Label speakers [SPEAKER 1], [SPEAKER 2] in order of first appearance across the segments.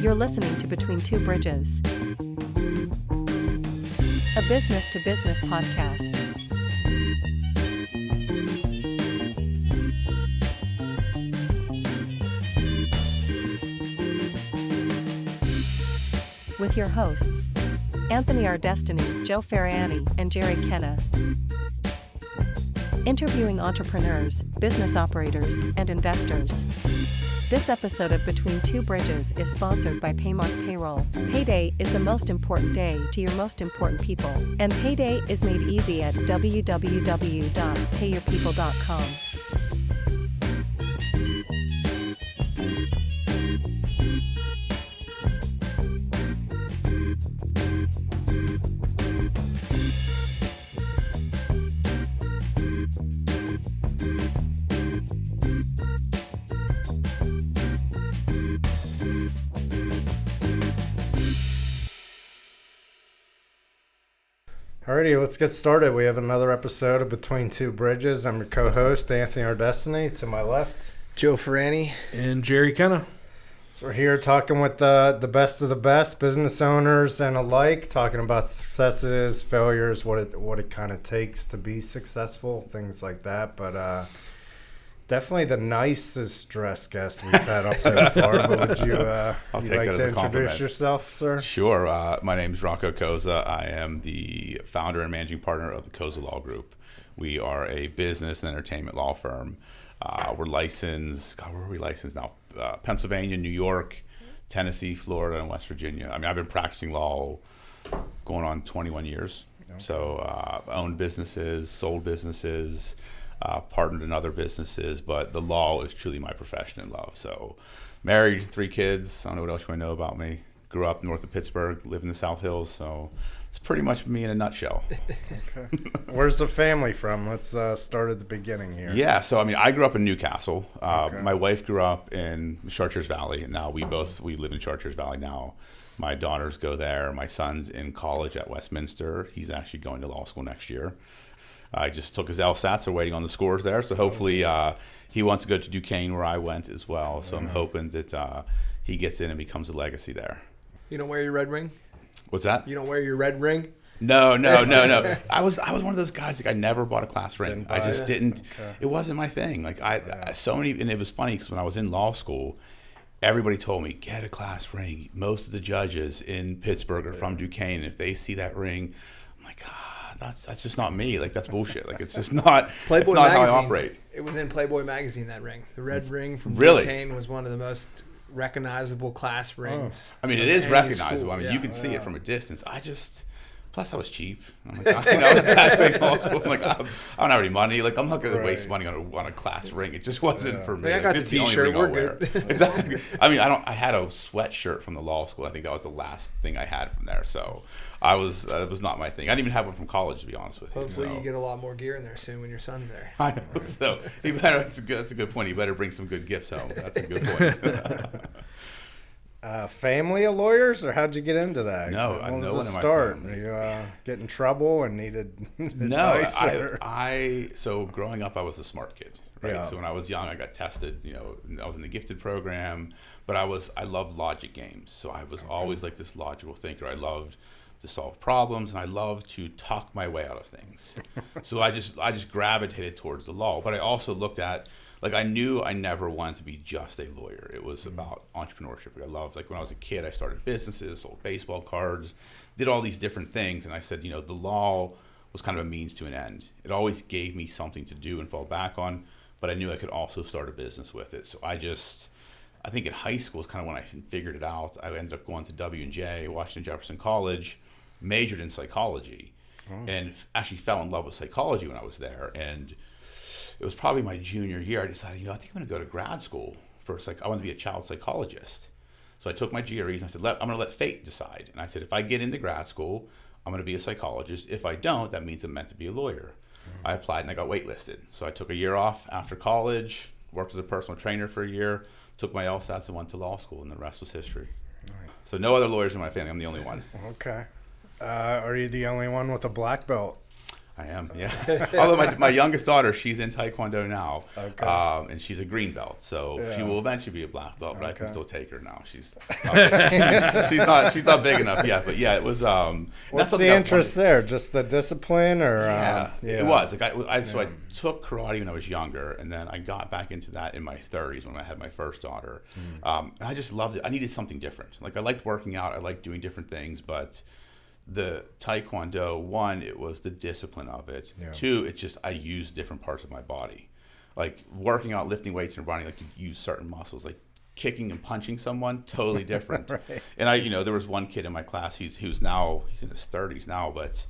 [SPEAKER 1] You're listening to Between Two Bridges, a business-to-business podcast. With your hosts, Anthony R. Destiny, Joe Ferrani, and Jerry Kenna. Interviewing entrepreneurs, business operators, and investors. This episode of Between Two Bridges is sponsored by Paymark Payroll. Payday is the most important day to your most important people, and payday is made easy at www.payyourpeople.com.
[SPEAKER 2] Alrighty, let's get started. We have another episode of Between Two Bridges. I'm your co-host, Anthony R. Destiny. To my left,
[SPEAKER 3] Joe Ferrani.
[SPEAKER 4] And Jerry Kenna.
[SPEAKER 2] So we're here talking with the best of the best, business owners and alike, talking about successes, failures, what it kind of takes to be successful, things like that. But definitely the nicest dressed guest we've had on so far. But would you like to introduce yourself, sir?
[SPEAKER 5] Sure. My name is Rocco Cozza. I am the founder and managing partner of the Cozza Law Group. We are a business and entertainment law firm. We're licensed. God, where are we licensed now? Pennsylvania, New York, Tennessee, Florida, and West Virginia. I mean, I've been practicing law going on 21 years. Okay. So owned businesses, sold businesses, partnered in other businesses, but the law is truly my profession and love. So married, 3 kids. I don't know what else you want to know about me. Grew up north of Pittsburgh, live in the South Hills. So it's pretty much me in a nutshell.
[SPEAKER 2] Okay. Where's the family from? Let's start at the beginning here.
[SPEAKER 5] Yeah, so I mean, I grew up in Newcastle.
[SPEAKER 2] Okay.
[SPEAKER 5] My wife grew up in Chartiers Valley, and now we live in Chartiers Valley now. My daughters go there. My son's in college at Westminster. He's actually going to law school next year. I just took his LSATs. They're waiting on the scores there. So hopefully he wants to go to Duquesne, where I went as well. So I'm hoping that he gets in and becomes a legacy there.
[SPEAKER 3] You don't wear your red ring?
[SPEAKER 5] What's that?
[SPEAKER 3] You don't wear your red ring?
[SPEAKER 5] No. I was one of those guys, like, I never bought a class ring. I just didn't. Okay. It wasn't my thing. Like so many, and it was funny because when I was in law school, everybody told me, get a class ring. Most of the judges in Pittsburgh are from Duquesne. And if they see that ring, I'm like, that's just not me. Like, that's bullshit. Like, it's just not.
[SPEAKER 3] Playboy
[SPEAKER 5] it's not
[SPEAKER 3] magazine,
[SPEAKER 5] how I operate.
[SPEAKER 3] It was in Playboy magazine, that ring. The red ring from
[SPEAKER 5] Really?
[SPEAKER 3] Duquesne was one of the most recognizable class rings.
[SPEAKER 5] I mean, it is recognizable. I mean, you can see it from a distance. Plus I was cheap. I'm like, I'm like, I don't have any money. Like, I'm not going to waste money on a class ring. It just wasn't for me.
[SPEAKER 3] I got the T-shirt. We're good.
[SPEAKER 5] Exactly. I mean, I had a sweatshirt from the law school. I think that was the last thing I had from there. So it was not my thing. I didn't even have one from college, to be honest with you.
[SPEAKER 3] Hopefully you get a lot more gear in there soon when your son's there.
[SPEAKER 5] I know. So that's a good point. You better bring some good gifts home. That's a good point.
[SPEAKER 2] Family of lawyers, or how'd you get into that?
[SPEAKER 5] No,
[SPEAKER 2] what was
[SPEAKER 5] no
[SPEAKER 2] the
[SPEAKER 5] one in my
[SPEAKER 2] start?
[SPEAKER 5] family.
[SPEAKER 2] You get in trouble and needed
[SPEAKER 5] No,
[SPEAKER 2] advice?
[SPEAKER 5] So growing up, I was a smart kid, right?
[SPEAKER 2] Yeah.
[SPEAKER 5] So when I was young, I got tested. I was in the gifted program, but I loved logic games. So I was always like this logical thinker. I loved to solve problems, and I loved to talk my way out of things. So I just gravitated towards the law, but I also looked at, like, I knew I never wanted to be just a lawyer. It was about entrepreneurship. I loved, like, when I was a kid, I started businesses, sold baseball cards, did all these different things. And I said, the law was kind of a means to an end. It always gave me something to do and fall back on, but I knew I could also start a business with it. So I think in high school is kind of when I figured it out. I ended up going to W&J, Washington Jefferson College, majored in psychology, and actually fell in love with psychology when I was there. And it was probably my junior year. I decided, I think I'm going to go to grad school for I want to be a child psychologist. So I took my GREs and I said, I'm going to let fate decide. And I said, if I get into grad school, I'm going to be a psychologist. If I don't, that means I'm meant to be a lawyer. I applied and I got waitlisted. So I took a year off after college, worked as a personal trainer for a year, took my LSATs and went to law school, and the rest was history. Right. So no other lawyers in my family. I'm the only one.
[SPEAKER 2] Okay. Are you the only one with a black belt?
[SPEAKER 5] I am, yeah. Although my youngest daughter, she's in Taekwondo now, and she's a green belt, so she will eventually be a black belt. But I can still take her now. She's not big enough yet. But yeah, it was.
[SPEAKER 2] What's the interest there? Just the discipline, or
[SPEAKER 5] it was like I took karate when I was younger, and then I got back into that in my 30s when I had my first daughter. And I just loved it. I needed something different. Like I liked working out. I liked doing different things, but the Taekwondo, one, it was the discipline of it. Yeah. Two, it's just I used different parts of my body. Like working out, lifting weights and running, like you use certain muscles. Like kicking and punching someone, totally different. Right. And there was one kid in my class, he's in his 30s now, but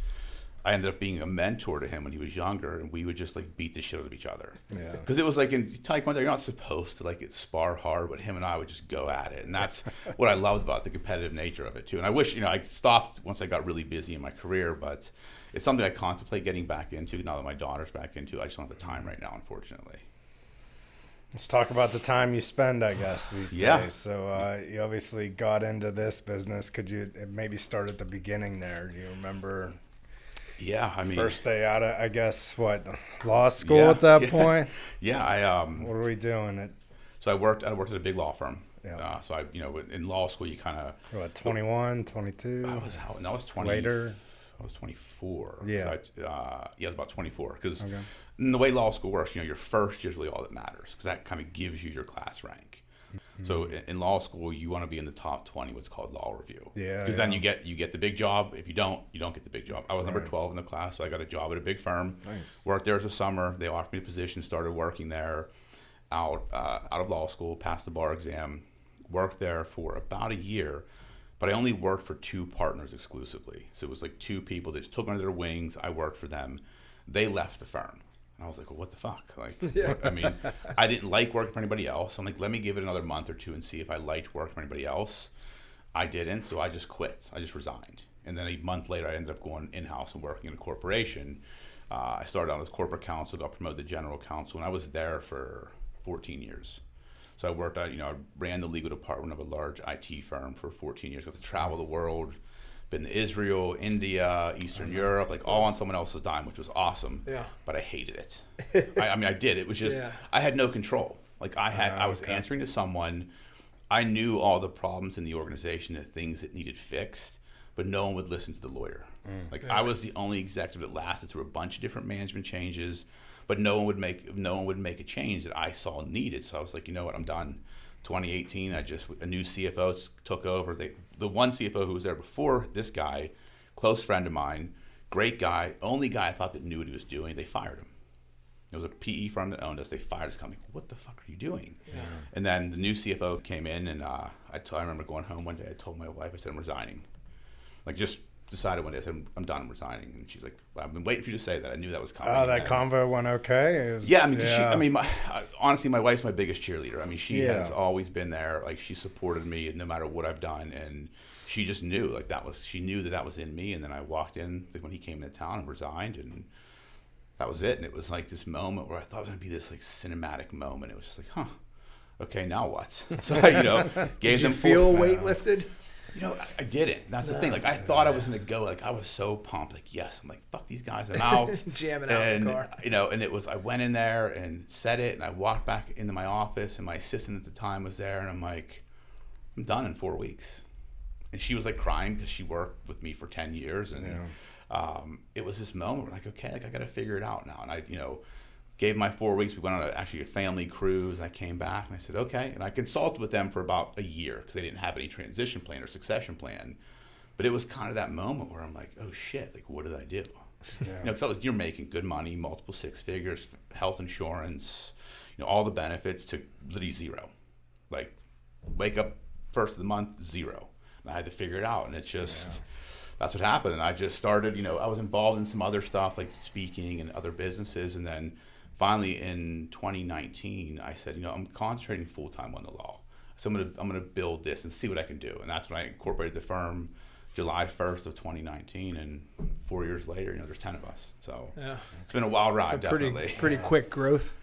[SPEAKER 5] I ended up being a mentor to him when he was younger, and we would just like beat the shit out of each other. Yeah. Because it was like in Taekwondo, you're not supposed to like spar hard, but him and I would just go at it, and that's what I loved about the competitive nature of it too. And I wish I stopped once I got really busy in my career, but it's something I contemplate getting back into now that my daughter's back into. I just don't have the time right now, unfortunately.
[SPEAKER 2] Let's talk about the time you spend, I guess, these days. So you obviously got into this business. Could you maybe start at the beginning there? Do you remember?
[SPEAKER 5] Yeah, I mean,
[SPEAKER 2] first day out of, I guess, law school at that point?
[SPEAKER 5] Yeah,
[SPEAKER 2] what were we doing?
[SPEAKER 5] So I worked at a big law firm. Yeah. So in law school, you kind of
[SPEAKER 2] 21, 22.
[SPEAKER 5] I was 20.
[SPEAKER 2] Later.
[SPEAKER 5] I was 24.
[SPEAKER 2] Yeah.
[SPEAKER 5] So I was about 24 because the way law school works, your first year is really all that matters because that kind of gives you your class rank. So in law school, you want to be in the top 20, what's called law review. Yeah. Because then you get the big job. If you don't get the big job. I was number 12 in the class, so I got a job at a big firm.
[SPEAKER 2] Nice.
[SPEAKER 5] Worked there as a summer. They offered me a position. Started working there, out of law school. Passed the bar exam. Worked there for about a year, but I only worked for two partners exclusively. So it was like two people that just took under their wings. I worked for them. They left the firm. I was like, well, what the fuck? Like, I mean, I didn't like working for anybody else. I'm like, let me give it another month or two and see if I liked working for anybody else. I didn't, so I just quit. I just resigned. And then a month later, I ended up going in-house and working in a corporation. I started out as corporate counsel, got promoted to general counsel, and I was there for 14 years. So I worked out, I ran the legal department of a large IT firm for 14 years. Got to travel the world. Been to Israel, India, Eastern Europe, like all on someone else's dime, which was awesome. Yeah. But I hated it. I did. It was just I had no control. Like I was answering to someone. I knew all the problems in the organization and things that needed fixed, but no one would listen to the lawyer. I was the only executive that lasted through a bunch of different management changes, but no one would make a change that I saw needed. So I was like, you know what, I'm done. 2018, a new CFO took over. The one CFO who was there before this guy, close friend of mine, great guy, only guy I thought that knew what he was doing. They fired him. It was a PE firm that owned us. They fired us. I'm like, what the fuck are you doing? Yeah. And then the new CFO came in, and I remember going home one day. I told my wife, I said, I'm resigning. Like, just decided one day, I said, I'm done, I'm resigning. And she's like, well, I've been waiting for you to say that. I knew that was coming.
[SPEAKER 2] Oh, that convo went okay?
[SPEAKER 5] Honestly, my wife's my biggest cheerleader. I mean, she has always been there. Like, she supported me no matter what I've done. And she just knew, like, she knew that was in me. And then I walked in when he came into town and resigned, and that was it. And it was like this moment where I thought it was going to be this, like, cinematic moment. It was just like, huh, okay, now what? So I, gave them.
[SPEAKER 3] Did you feel weight lifted?
[SPEAKER 5] I didn't. That's the thing. Like, I thought I was going to go. Like, I was so pumped. Like, yes. I'm like, fuck these guys. I'm out.
[SPEAKER 3] Jamming out in the car.
[SPEAKER 5] And it was, I went in there and said it, and I walked back into my office, and my assistant at the time was there, and I'm like, I'm done in 4 weeks. And she was, like, crying because she worked with me for 10 years. And it was this moment where, like, okay, like, I got to figure it out now. And I, gave my 4 weeks. We went on a family cruise. I came back and I said, okay. And I consulted with them for about a year because they didn't have any transition plan or succession plan. But it was kind of that moment where I'm like, oh shit, like, what did I do? Yeah. Because you're making good money, multiple six figures, health insurance, all the benefits, to literally zero. Like, wake up first of the month, zero. And I had to figure it out. And it's just, that's what happened. And I just started, I was involved in some other stuff like speaking and other businesses. And then finally, in 2019, I said, I'm concentrating full time on the law. So I'm gonna build this and see what I can do. And that's when I incorporated the firm, July 1st of 2019. And 4 years later, there's 10 of us. So it's been a wild ride, definitely.
[SPEAKER 3] Pretty quick growth.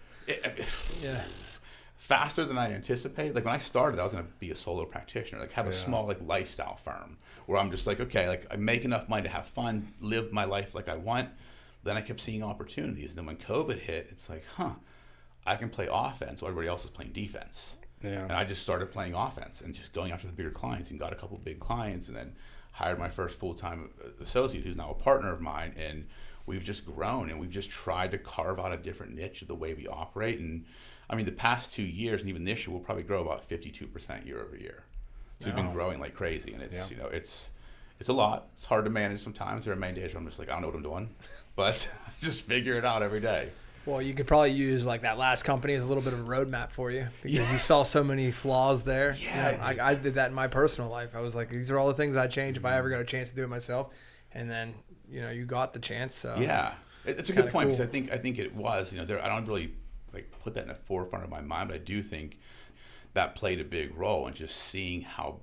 [SPEAKER 5] Faster than I anticipated. Like, when I started, I was gonna be a solo practitioner, like have a small lifestyle firm where I'm just like, okay, like I make enough money to have fun, live my life like I want. then I kept seeing opportunities. And then when COVID hit, it's like, I can play offense while everybody else is playing defense.
[SPEAKER 2] Yeah.
[SPEAKER 5] And I just started playing offense and just going after the bigger clients, and got a couple big clients, and then hired my first full-time associate who's now a partner of mine. And we've just grown, and we've just tried to carve out a different niche of the way we operate. And I mean, the past 2 years and even this year, we'll probably grow about 52% year over year. So we've been growing like crazy, and it's it's a lot. It's hard to manage sometimes. There are many days where I'm just like, I don't know what I'm doing, but just figure it out every day.
[SPEAKER 3] Well, you could probably use like that last company as a little bit of a roadmap for you, because you saw so many flaws there.
[SPEAKER 5] Yeah.
[SPEAKER 3] I did that in my personal life. I was like, these are all the things I'd change if I ever got a chance to do it myself. And then, you got the chance. So
[SPEAKER 5] yeah, it's a good point,
[SPEAKER 3] cool.
[SPEAKER 5] because I think it was, I don't really like put that in the forefront of my mind, but I do think that played a big role in just seeing how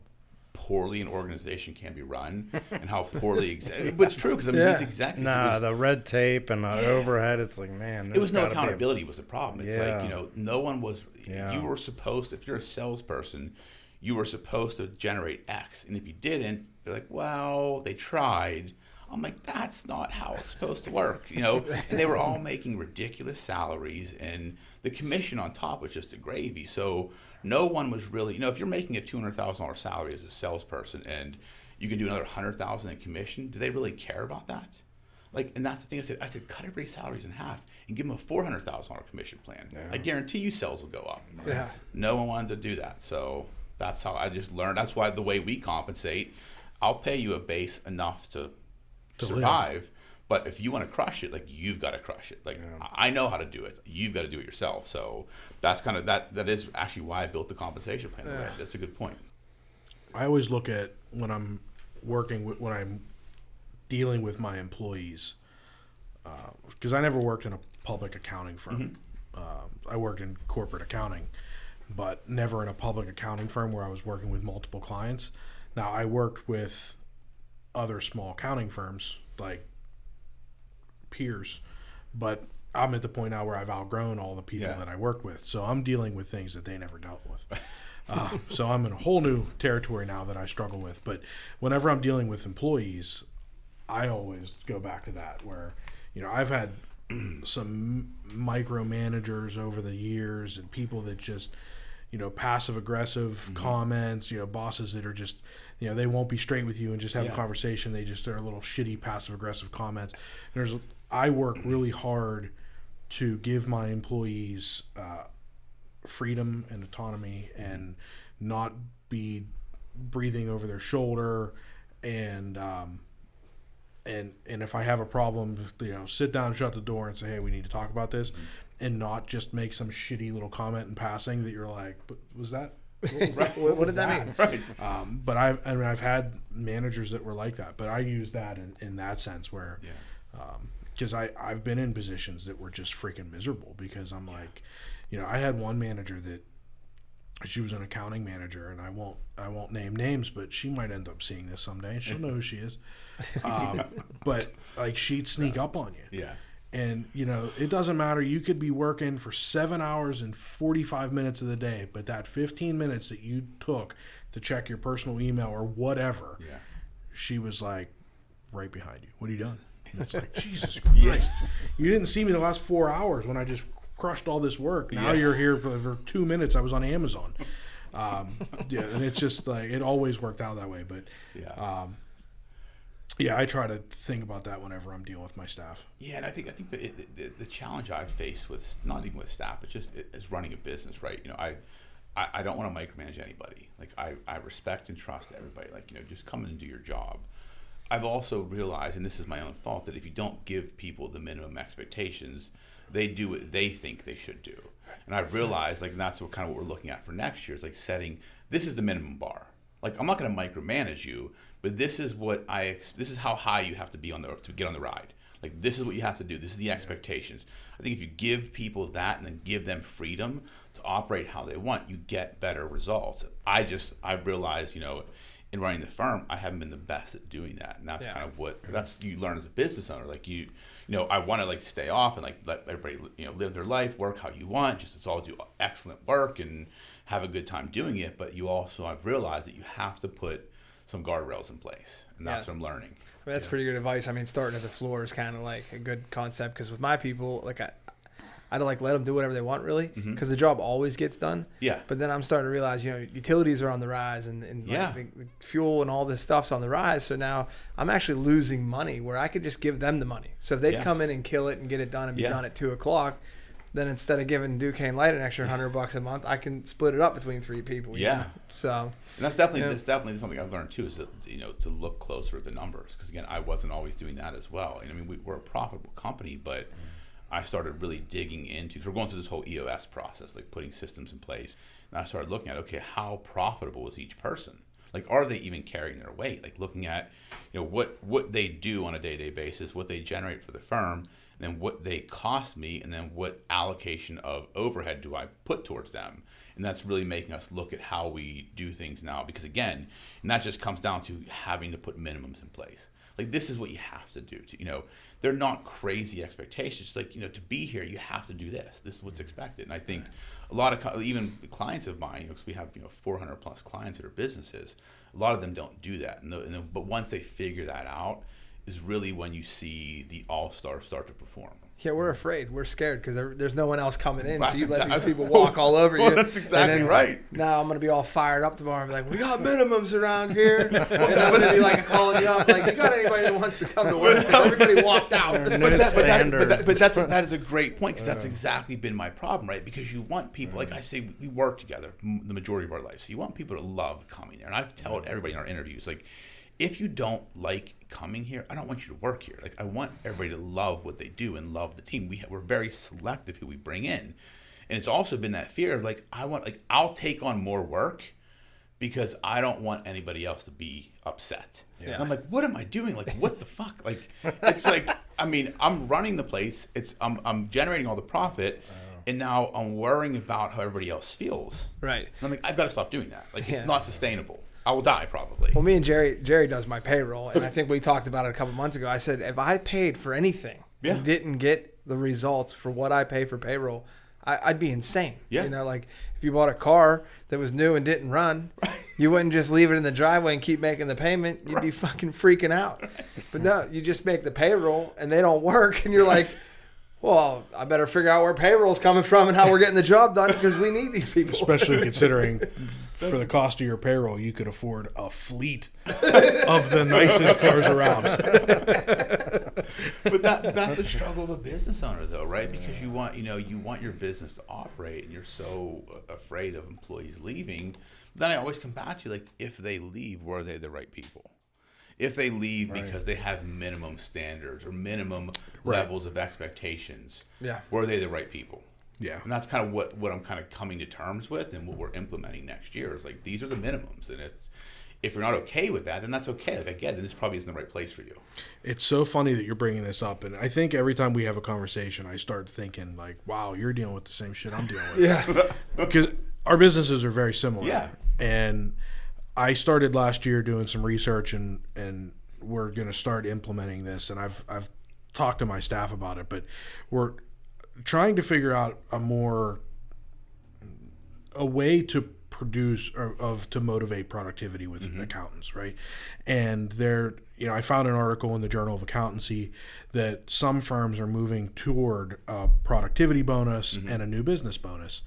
[SPEAKER 5] poorly an organization can be run and how poorly but it's true, because these executives,
[SPEAKER 2] the red tape and the overhead, it's like, man,
[SPEAKER 5] it was no accountability was the problem. It's like, no one was,
[SPEAKER 2] Yeah.
[SPEAKER 5] you were supposed to, if you're a salesperson, you were supposed to generate X, and if you didn't, they're like, well, they tried. I'm like, that's not how it's supposed to work, and they were all making ridiculous salaries, and the commission on top was just a gravy. So no one was really, if you're making a $200,000 salary as a salesperson and you can do another $100,000 in commission, do they really care about that? Like, and that's the thing I said, cut everybody's salaries in half and give them a $400,000 commission plan. Yeah. I guarantee you sales will go up.
[SPEAKER 3] Yeah.
[SPEAKER 5] No one wanted to do that. So that's how I just learned. That's why the way we compensate, I'll pay you a base enough to survive. Live. But if you want to crush it, like, you've got to crush it. Like, I know how to do it. You've got to do it yourself. So that's kind of that is actually why I built the compensation plan. Yeah. That's a good point.
[SPEAKER 4] I always look at when I'm dealing with my employees, because I never worked in a public accounting firm. I worked in corporate accounting, but never in a public accounting firm where I was working with multiple clients. Now, I worked with other small accounting firms, like peers, but I'm at the point now where I've outgrown all the people that I worked with, so I'm dealing with things that they never dealt with. So I'm in a whole new territory now that I struggle with. But whenever I'm dealing with employees, I always go back to that, where I've had some micromanagers over the years, and people that just passive aggressive comments, bosses that are just they won't be straight with you and just have a conversation. They're a little shitty passive aggressive comments. I work really hard to give my employees freedom and autonomy, and not be breathing over their shoulder, and if I have a problem, sit down, shut the door, and say, hey, we need to talk about this, and not just make some shitty little comment in passing that you're like, but was that
[SPEAKER 3] right? What did that mean?
[SPEAKER 5] Right.
[SPEAKER 4] But I've had managers that were like that, but I use that in that sense where. Because I've been in positions that were just freaking miserable, because I'm like, I had one manager that she was an accounting manager, and I won't name names, but she might end up seeing this someday, and she'll know who she is. But like, she'd sneak up on you.
[SPEAKER 5] Yeah.
[SPEAKER 4] And it doesn't matter. You could be working for 7 hours and 45 minutes of the day, but that 15 minutes that you took to check your personal email or whatever, she was like right behind you. What have you done? And it's like, Jesus Christ. You didn't see me the last 4 hours when I just crushed all this work. Now you're here for 2 minutes. I was on Amazon. And it's just like, it always worked out that way. But I try to think about that whenever I'm dealing with my staff.
[SPEAKER 5] Yeah, and I think the challenge I've faced with, not even with staff, but just is running a business, right? I don't want to micromanage anybody. Like, I respect and trust everybody. Like, just come in and do your job. I've also realized, and this is my own fault, that if you don't give people the minimum expectations, they do what they think they should do. And I've realized, like, and that's what we're looking at for next year, is like setting, this is the minimum bar. Like, I'm not going to micromanage you, but this is this is how high you have to be to get on the ride. Like, this is what you have to do. This is the expectations. I think if you give people that and then give them freedom to operate how they want, you get better results. I've realized, in running the firm, I haven't been the best at doing that, and that's kind of that's you learn as a business owner. Like, I want to like stay off and like let everybody live their life, work how you want, just let's all do excellent work and have a good time doing it. But I've realized that you have to put some guardrails in place, and that's what I'm learning.
[SPEAKER 3] That's pretty good advice. I mean, starting at the floor is kind of like a good concept because with my people, like I don't like let them do whatever they want really because the job always gets done.
[SPEAKER 5] Yeah.
[SPEAKER 3] But then I'm starting to realize, utilities are on the rise and like the fuel and all this stuff's on the rise. So now I'm actually losing money where I could just give them the money. So if they come in and kill it and get it done and be done at 2:00, then instead of giving Duquesne Light an extra $100 a month, I can split it up between 3 people. So.
[SPEAKER 5] And that's definitely something I've learned too, is that, to look closer at the numbers. Because again, I wasn't always doing that as well. And I mean, we're a profitable company, but I started really digging into, because we're going through this whole EOS process, like putting systems in place. And I started looking at, okay, how profitable is each person? Like, are they even carrying their weight? Like looking at, what they do on a day-to-day basis, what they generate for the firm, and then what they cost me, and then what allocation of overhead do I put towards them? And that's really making us look at how we do things now. Because again, and that just comes down to having to put minimums in place. Like, this is what you have to do. They're not crazy expectations. It's like, to be here, you have to do this. This is what's expected. And I think a lot of, even clients of mine, because we have, 400 plus clients that are businesses, a lot of them don't do that. But once they figure that out, is really when you see the all-stars start to perform.
[SPEAKER 3] Yeah, we're afraid. We're scared because there's no one else coming in. So you let these people walk all over you.
[SPEAKER 5] That's exactly right.
[SPEAKER 3] Now I'm going to be all fired up tomorrow and be like, we got minimums around here. And I'm going to be like calling you up, like, you got anybody that wants to come to work? Everybody walked out.
[SPEAKER 5] But that is a great point, because that's exactly been my problem, right? Because you want people, like I say, we work together the majority of our life. So you want people to love coming there. And I've told everybody in our interviews, like, if you don't like coming here, I don't want you to work here. Like, I want everybody to love what they do and love the team. We're very selective who we bring in. And it's also been that fear of like, I'll take on more work because I don't want anybody else to be upset. Yeah. And I'm like, what am I doing? Like, what the fuck? Like, it's like, I mean, I'm running the place. I'm generating all the profit. And now I'm worrying about how everybody else feels.
[SPEAKER 3] Right.
[SPEAKER 5] And I'm like, I've got to stop doing that. Like, it's not sustainable. I will die probably.
[SPEAKER 3] Well, me and Jerry does my payroll, and I think we talked about it a couple months ago. I said, if I paid for anything and didn't get the results for what I pay for payroll, I'd be insane.
[SPEAKER 5] Yeah.
[SPEAKER 3] Like if you bought a car that was new and didn't run, you wouldn't just leave it in the driveway and keep making the payment. You'd be fucking freaking out. But no, you just make the payroll and they don't work, and you're like, well, I better figure out where payroll's coming from and how we're getting the job done because we need these people.
[SPEAKER 4] Especially considering for the cost of your payroll, you could afford a fleet of the nicest cars around.
[SPEAKER 5] But that's the struggle of a business owner, though, right? Because you want your business to operate, and you're so afraid of employees leaving. But then I always come back to, like, if they leave, were they the right people? If they leave because they have minimum standards or minimum levels of expectations, were they the right people?
[SPEAKER 4] Yeah.
[SPEAKER 5] And that's kind of what I'm kind of coming to terms with, and what we're implementing next year is like, these are the minimums. And if you're not okay with that, then that's okay. Like, again, then this probably isn't the right place for you.
[SPEAKER 4] It's so funny that you're bringing this up. And I think every time we have a conversation, I start thinking like, wow, you're dealing with the same shit I'm dealing with.
[SPEAKER 3] Yeah.
[SPEAKER 4] Because our businesses are very similar.
[SPEAKER 5] Yeah.
[SPEAKER 4] And I started last year doing some research, and we're going to start implementing this. And I've talked to my staff about it, but we're trying to figure out a way to produce to motivate productivity with accountants, right? And I found an article in the Journal of Accountancy that some firms are moving toward a productivity bonus and a new business bonus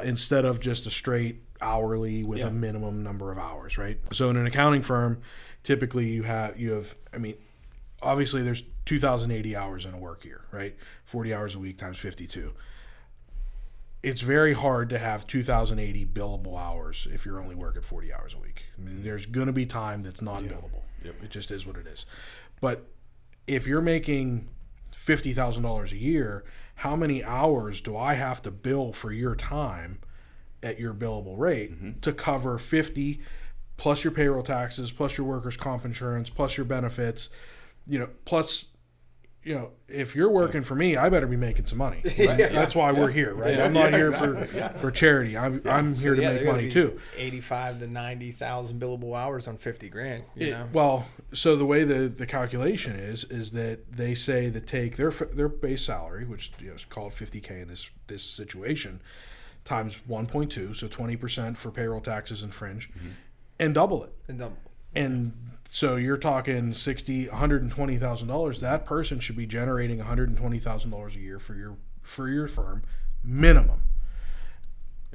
[SPEAKER 4] instead of just a straight hourly with a minimum number of hours, right? So in an accounting firm, typically you have obviously there's 2,080 hours in a work year, right? 40 hours a week times 52. It's very hard to have 2,080 billable hours if you're only working 40 hours a week. I mean, there's going to be time that's not billable. Yep. It just is what it is. But if you're making $50,000 a year, how many hours do I have to bill for your time at your billable rate to cover 50 plus your payroll taxes, plus your workers' comp insurance, plus your benefits, plus, if you're working for me, I better be making some money. Right? That's why we're here, right? I'm not here for charity. I'm here to make money too.
[SPEAKER 3] 85 to 90,000 billable hours on 50 grand.
[SPEAKER 4] Well, so the way the calculation is that they say that take their base salary, which is called $50K in this situation, times 1.2, so 20% for payroll taxes and fringe, and double it. And so you're talking $120,000. That person should be generating $120,000 a year for your firm minimum.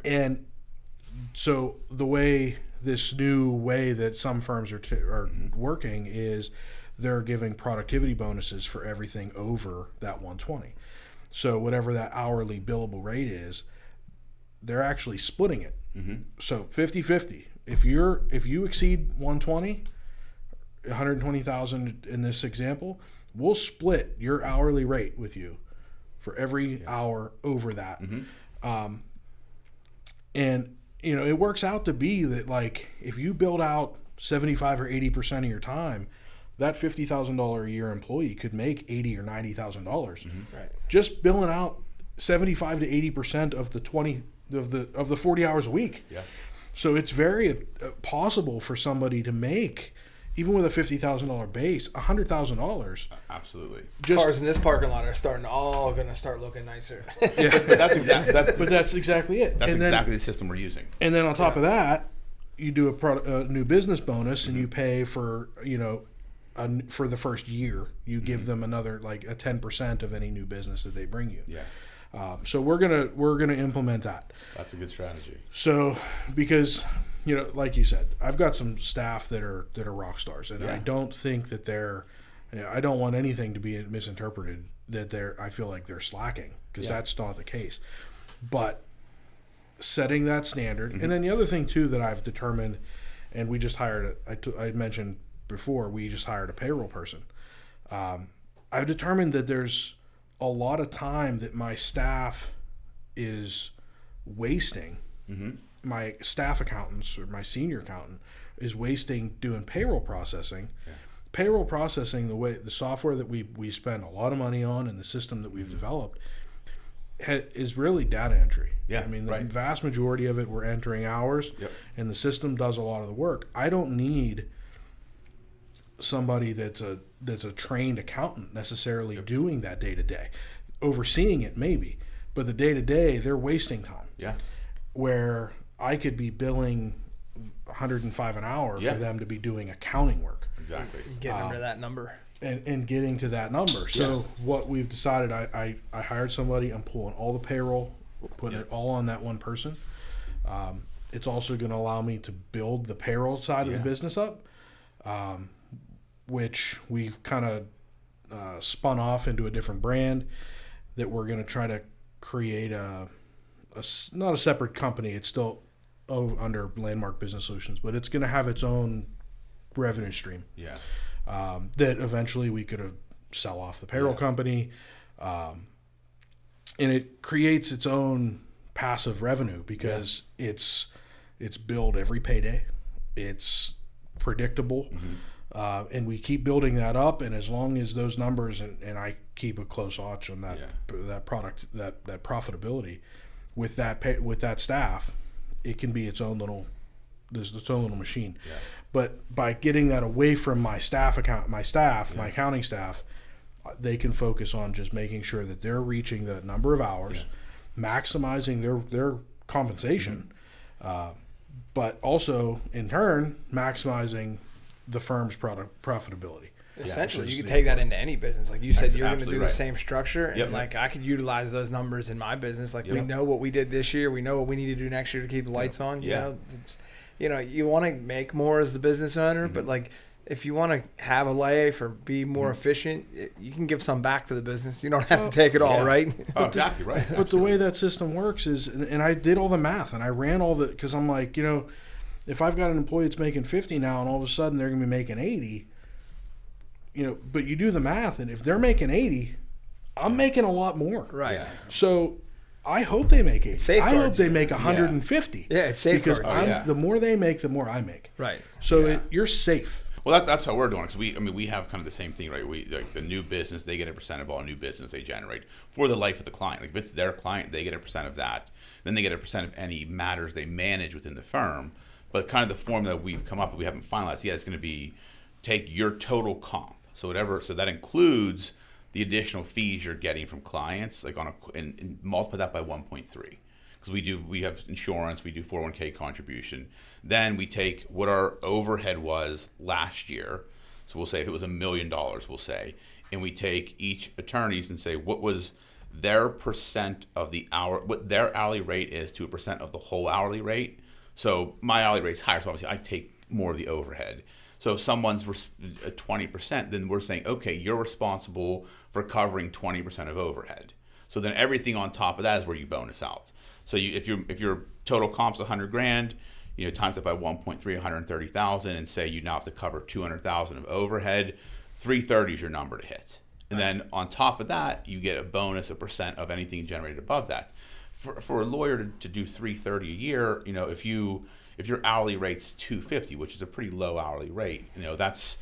[SPEAKER 4] And so this new way that some firms are working is they're giving productivity bonuses for everything over that 120. So whatever that hourly billable rate is, they're actually splitting it. So 50-50. If you exceed 120,000 in this example, we'll split your hourly rate with you for every hour over that. And it works out to be that, like, if you build out 75 or 80% of your time, that $50,000 a year employee could make $80,000 or $90,000 just billing out 75 to 80% of the 40 hours a week. So it's very possible for somebody to make, even with a $50,000 base, $100,000.
[SPEAKER 5] Absolutely.
[SPEAKER 3] Cars in this parking lot are going to start looking nicer.
[SPEAKER 5] But that's
[SPEAKER 4] exactly it.
[SPEAKER 5] That's exactly the system we're using.
[SPEAKER 4] And then on top of that, you do a new business bonus, and you pay for for the first year. You give them another, like, a 10% of any new business that they bring you. So we're gonna implement that.
[SPEAKER 5] That's a good strategy.
[SPEAKER 4] So because like you said, I've got some staff that are rock stars, and I don't think that they're. I don't want anything to be misinterpreted that I feel like they're slacking, because that's not the case. But setting that standard, and then the other thing too that I've determined, and we just hired. I mentioned before, we just hired a payroll person. I've determined that there's a lot of time that my staff is wasting. My staff accountants, or my senior accountant, is wasting doing payroll processing. Payroll processing, the software that we spend a lot of money on, and the system that we've developed is really data entry. I mean, the vast majority of it, we're entering hours, and the system does a lot of the work. I don't need somebody that's a trained accountant necessarily doing that day to day, overseeing it maybe, but the day to day, they're wasting time. Where I could be billing $105 an hour for them to be doing accounting work.
[SPEAKER 5] Exactly.
[SPEAKER 3] Getting them to that number.
[SPEAKER 4] And getting to that number. So what we've decided, I hired somebody. I'm pulling all the payroll, putting it all on that one person. It's also going to allow me to build the payroll side of the business up, which we've kind of spun off into a different brand that we're going to try to create not a separate company. It's still under Landmark Business Solutions, but it's going to have its own revenue stream. That eventually we could sell off the payroll company, and it creates its own passive revenue because it's billed every payday. It's predictable, and we keep building that up. And as long as those numbers, and I keep a close watch on that product, that profitability with that staff, it can be its own little machine. But by getting that away from my accounting staff, they can focus on just making sure that they're reaching the number of hours, maximizing their compensation, but also in turn maximizing the firm's profitability.
[SPEAKER 3] Essentially, you could take that into any business. Like you said, you're going to do the same structure, and
[SPEAKER 5] Yep.
[SPEAKER 3] like I could utilize those numbers in my business. Like
[SPEAKER 5] Yep.
[SPEAKER 3] we know what we did this year, we know what we need to do next year to keep the lights on. You know, you want to make more as the business owner, but like if you want to have a life or be more efficient, you can give some back to the business. You don't have to take it all, right?
[SPEAKER 5] Oh, exactly right.
[SPEAKER 4] But the way that system works is, and I did all the math, and I ran all the, because I'm like, if I've got an employee that's making 50 now, and all of a sudden they're going to be making 80. But you do the math, and if they're making 80, I'm making a lot more.
[SPEAKER 3] Right.
[SPEAKER 5] Yeah.
[SPEAKER 4] So I hope they make 80. I hope they make 150.
[SPEAKER 3] Yeah, it's safeguards.
[SPEAKER 4] Because the more they make, the more I make.
[SPEAKER 3] Right.
[SPEAKER 4] So you're safe.
[SPEAKER 5] Well, that's how we're doing it. Because we have kind of the same thing, right? We like the new business, they get a percent of all new business they generate for the life of the client. Like if it's their client, they get a percent of that. Then they get a percent of any matters they manage within the firm. But kind of the formula we've come up with, we haven't finalized yet. It's going to be take your total comp. So that includes the additional fees you're getting from clients, like and multiply that by 1.3. because we have insurance, we do 401k contribution. Then we take what our overhead was last year. So we'll say if it was $1 million, we'll say, and we take each attorneys and say what was their percent of the hour, what their hourly rate is to a percent of the whole hourly rate. So my hourly rate is higher, so obviously I take more of the overhead. So if someone's 20%, then we're saying, okay, you're responsible for covering 20% of overhead. So then everything on top of that is where you bonus out. So if your total comp's $100,000, times it by 1.3, 130,000, and say you now have to cover 200,000 of overhead, 330 is your number to hit. And then on top of that, you get a bonus, a percent of anything generated above that. For a lawyer to do 330 a year, if your hourly rate's $250, which is a pretty low hourly rate, that's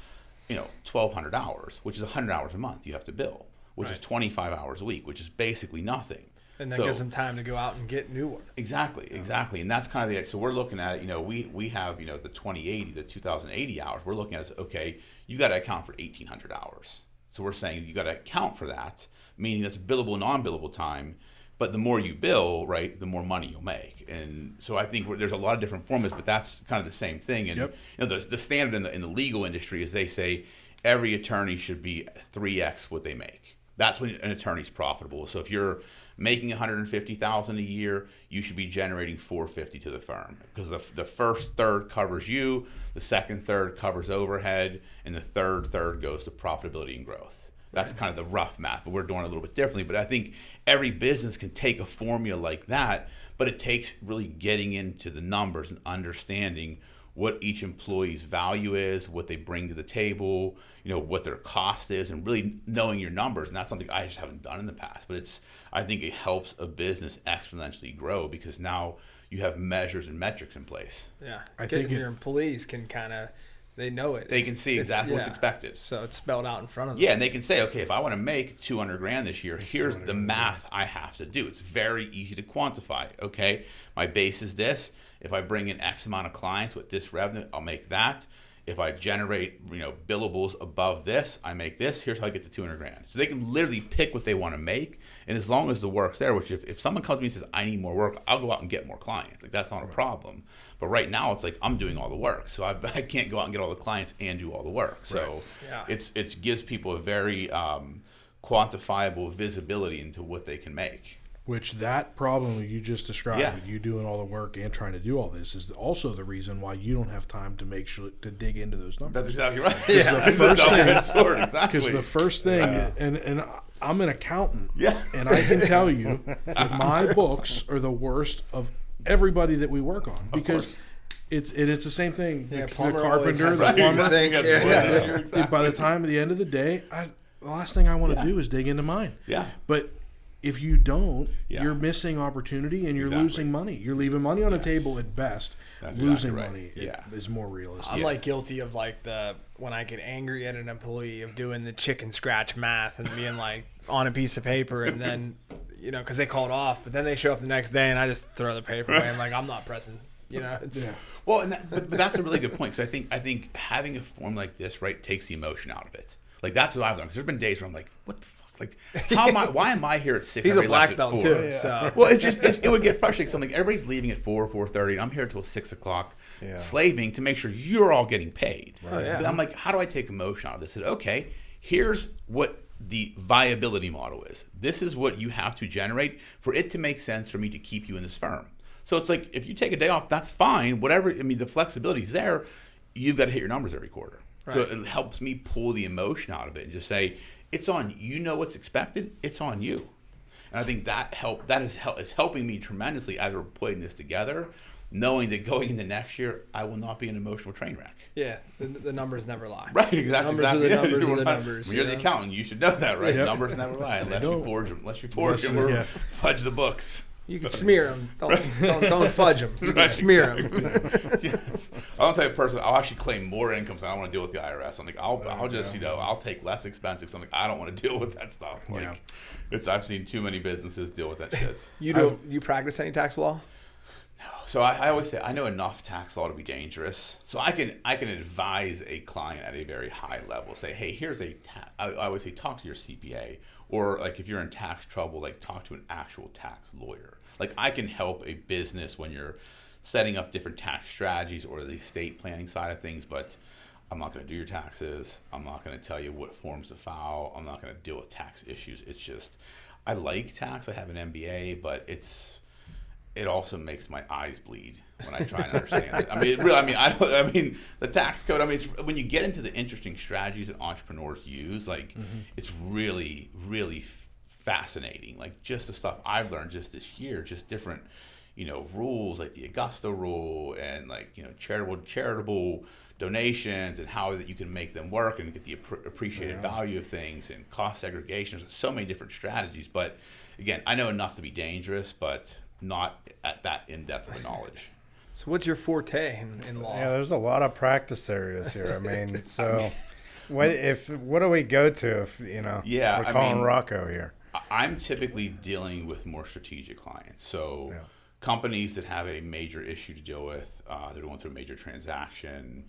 [SPEAKER 5] 1,200 hours, which is 100 hours a month you have to bill, which is 25 hours a week, which is basically nothing.
[SPEAKER 3] And that gives them time to go out and get new work.
[SPEAKER 5] Exactly. And that's kind of the, so we're looking at it, we have, the 2080, the 2,080 hours. We're looking at it, okay, you got to account for 1,800 hours. So we're saying you got to account for that, meaning that's billable, non-billable time. But the more you bill, right, the more money you'll make. And so I think there's a lot of different formulas, but that's kind of the same thing. And the standard in the legal industry is they say every attorney should be 3x what they make. That's when an attorney's profitable. So if you're making $150,000 a year, you should be generating $450 to the firm, because the first third covers you, the second third covers overhead, and the third goes to profitability and growth. That's kind of the rough math, but we're doing it a little bit differently. But I think every business can take a formula like that, but it takes really getting into the numbers and understanding what each employee's value is, what they bring to the table, what their cost is, and really knowing your numbers. And that's something I just haven't done in the past, but I think it helps a business exponentially grow, because now you have measures and metrics in place.
[SPEAKER 3] Yeah, I think your employees can they know it.
[SPEAKER 5] They can see exactly what's expected.
[SPEAKER 3] So it's spelled out in front of them.
[SPEAKER 5] Yeah, and they can say, okay, if I want to make $200,000 this year, here's the math I have to do. It's very easy to quantify. Okay, my base is this. If I bring in X amount of clients with this revenue, I'll make that. If I generate, billables above this, I make this. Here's how I get to $200,000. So they can literally pick what they want to make, and as long as the work's there, which if someone comes to me and says, I need more work, I'll go out and get more clients. Like, that's not a problem. But right now, it's like I'm doing all the work, so I can't go out and get all the clients and do all the work. So it gives people a very quantifiable visibility into what they can make.
[SPEAKER 4] Which that problem that you just described, with you doing all the work and trying to do all this, is also the reason why you don't have time to make sure to dig into those numbers.
[SPEAKER 5] That's exactly right.
[SPEAKER 4] Because the first thing, and I'm an accountant, and I can tell you that my books are the worst of everybody that we work on, because it's the same thing. The carpenter, the plumber. By the time at the end of the day, the last thing I want to do is dig into mine. But if you don't, you're missing opportunity, and you're losing money. You're leaving money on the table at best.
[SPEAKER 5] That's
[SPEAKER 4] losing
[SPEAKER 5] money
[SPEAKER 4] is more realistic.
[SPEAKER 3] I'm guilty of when I get angry at an employee, of doing the chicken scratch math and being on a piece of paper, and then because they called off, but then they show up the next day and I just throw the paper away. I'm I'm not pressing.
[SPEAKER 5] Well, but that's a really good point, because I think having a form like this, takes the emotion out of it. That's what I've learned. Because there's been days where I'm like, what the fuck? Why am I here at 6?
[SPEAKER 3] He's a black belt too. So.
[SPEAKER 5] Well, it would get frustrating. So everybody's leaving at 4:30, and I'm here until 6 o'clock, slaving to make sure you're all getting paid. But I'm like, how do I take emotion out of this? I said, okay, here's what the viability model is. This is what you have to generate for it to make sense for me to keep you in this firm. So it's like, if you take a day off, that's fine. Whatever. The flexibility is there. You've got to hit your numbers every quarter. Right. So it helps me pull the emotion out of it and just say, it's on you. Know what's expected. It's on you. And I think that is helping me tremendously as we're putting this together, knowing that going into next year, I will not be an emotional train wreck.
[SPEAKER 3] Yeah, the numbers never lie.
[SPEAKER 5] Right, exactly.
[SPEAKER 3] The numbers are the numbers.
[SPEAKER 5] When you're the accountant, you should know that, right? Yep. Numbers never lie unless you forge them or fudge the books.
[SPEAKER 3] You can smear them. Don't fudge them. You can smear them.
[SPEAKER 5] Yes. I don't tell you personally, I'll actually claim more income, so I don't want to deal with the IRS. I'm like, I'll just, I'll take less expensive. So I'm like, I don't want to deal with that stuff. I've seen too many businesses deal with that shit.
[SPEAKER 3] You practice any tax law?
[SPEAKER 5] No. So I always say I know enough tax law to be dangerous. So I can advise a client at a very high level. Say, hey, here's I always say, talk to your CPA Or like if you're in tax trouble, like talk to an actual tax lawyer. Like I can help a business when you're setting up different tax strategies or the estate planning side of things, but I'm not going to do your taxes. I'm not going to tell you what forms to file. I'm not going to deal with tax issues. It's just, I like tax. I have an MBA, but it also makes my eyes bleed when I try and understand it. I mean, the tax code, it's, when you get into the interesting strategies that entrepreneurs use, like it's really, really fascinating. Like just the stuff I've learned just this year, just different, rules like the Augusta rule and like, charitable donations and how that you can make them work and get the appreciated value of things and cost segregation. There's so many different strategies. But again, I know enough to be dangerous, but not at that in-depth of knowledge.
[SPEAKER 3] So what's your forte in law?
[SPEAKER 2] Yeah, there's a lot of practice areas here. What do we go to if, we're calling Rocco here?
[SPEAKER 5] I'm typically dealing with more strategic clients. So companies that have a major issue to deal with, they're going through a major transaction,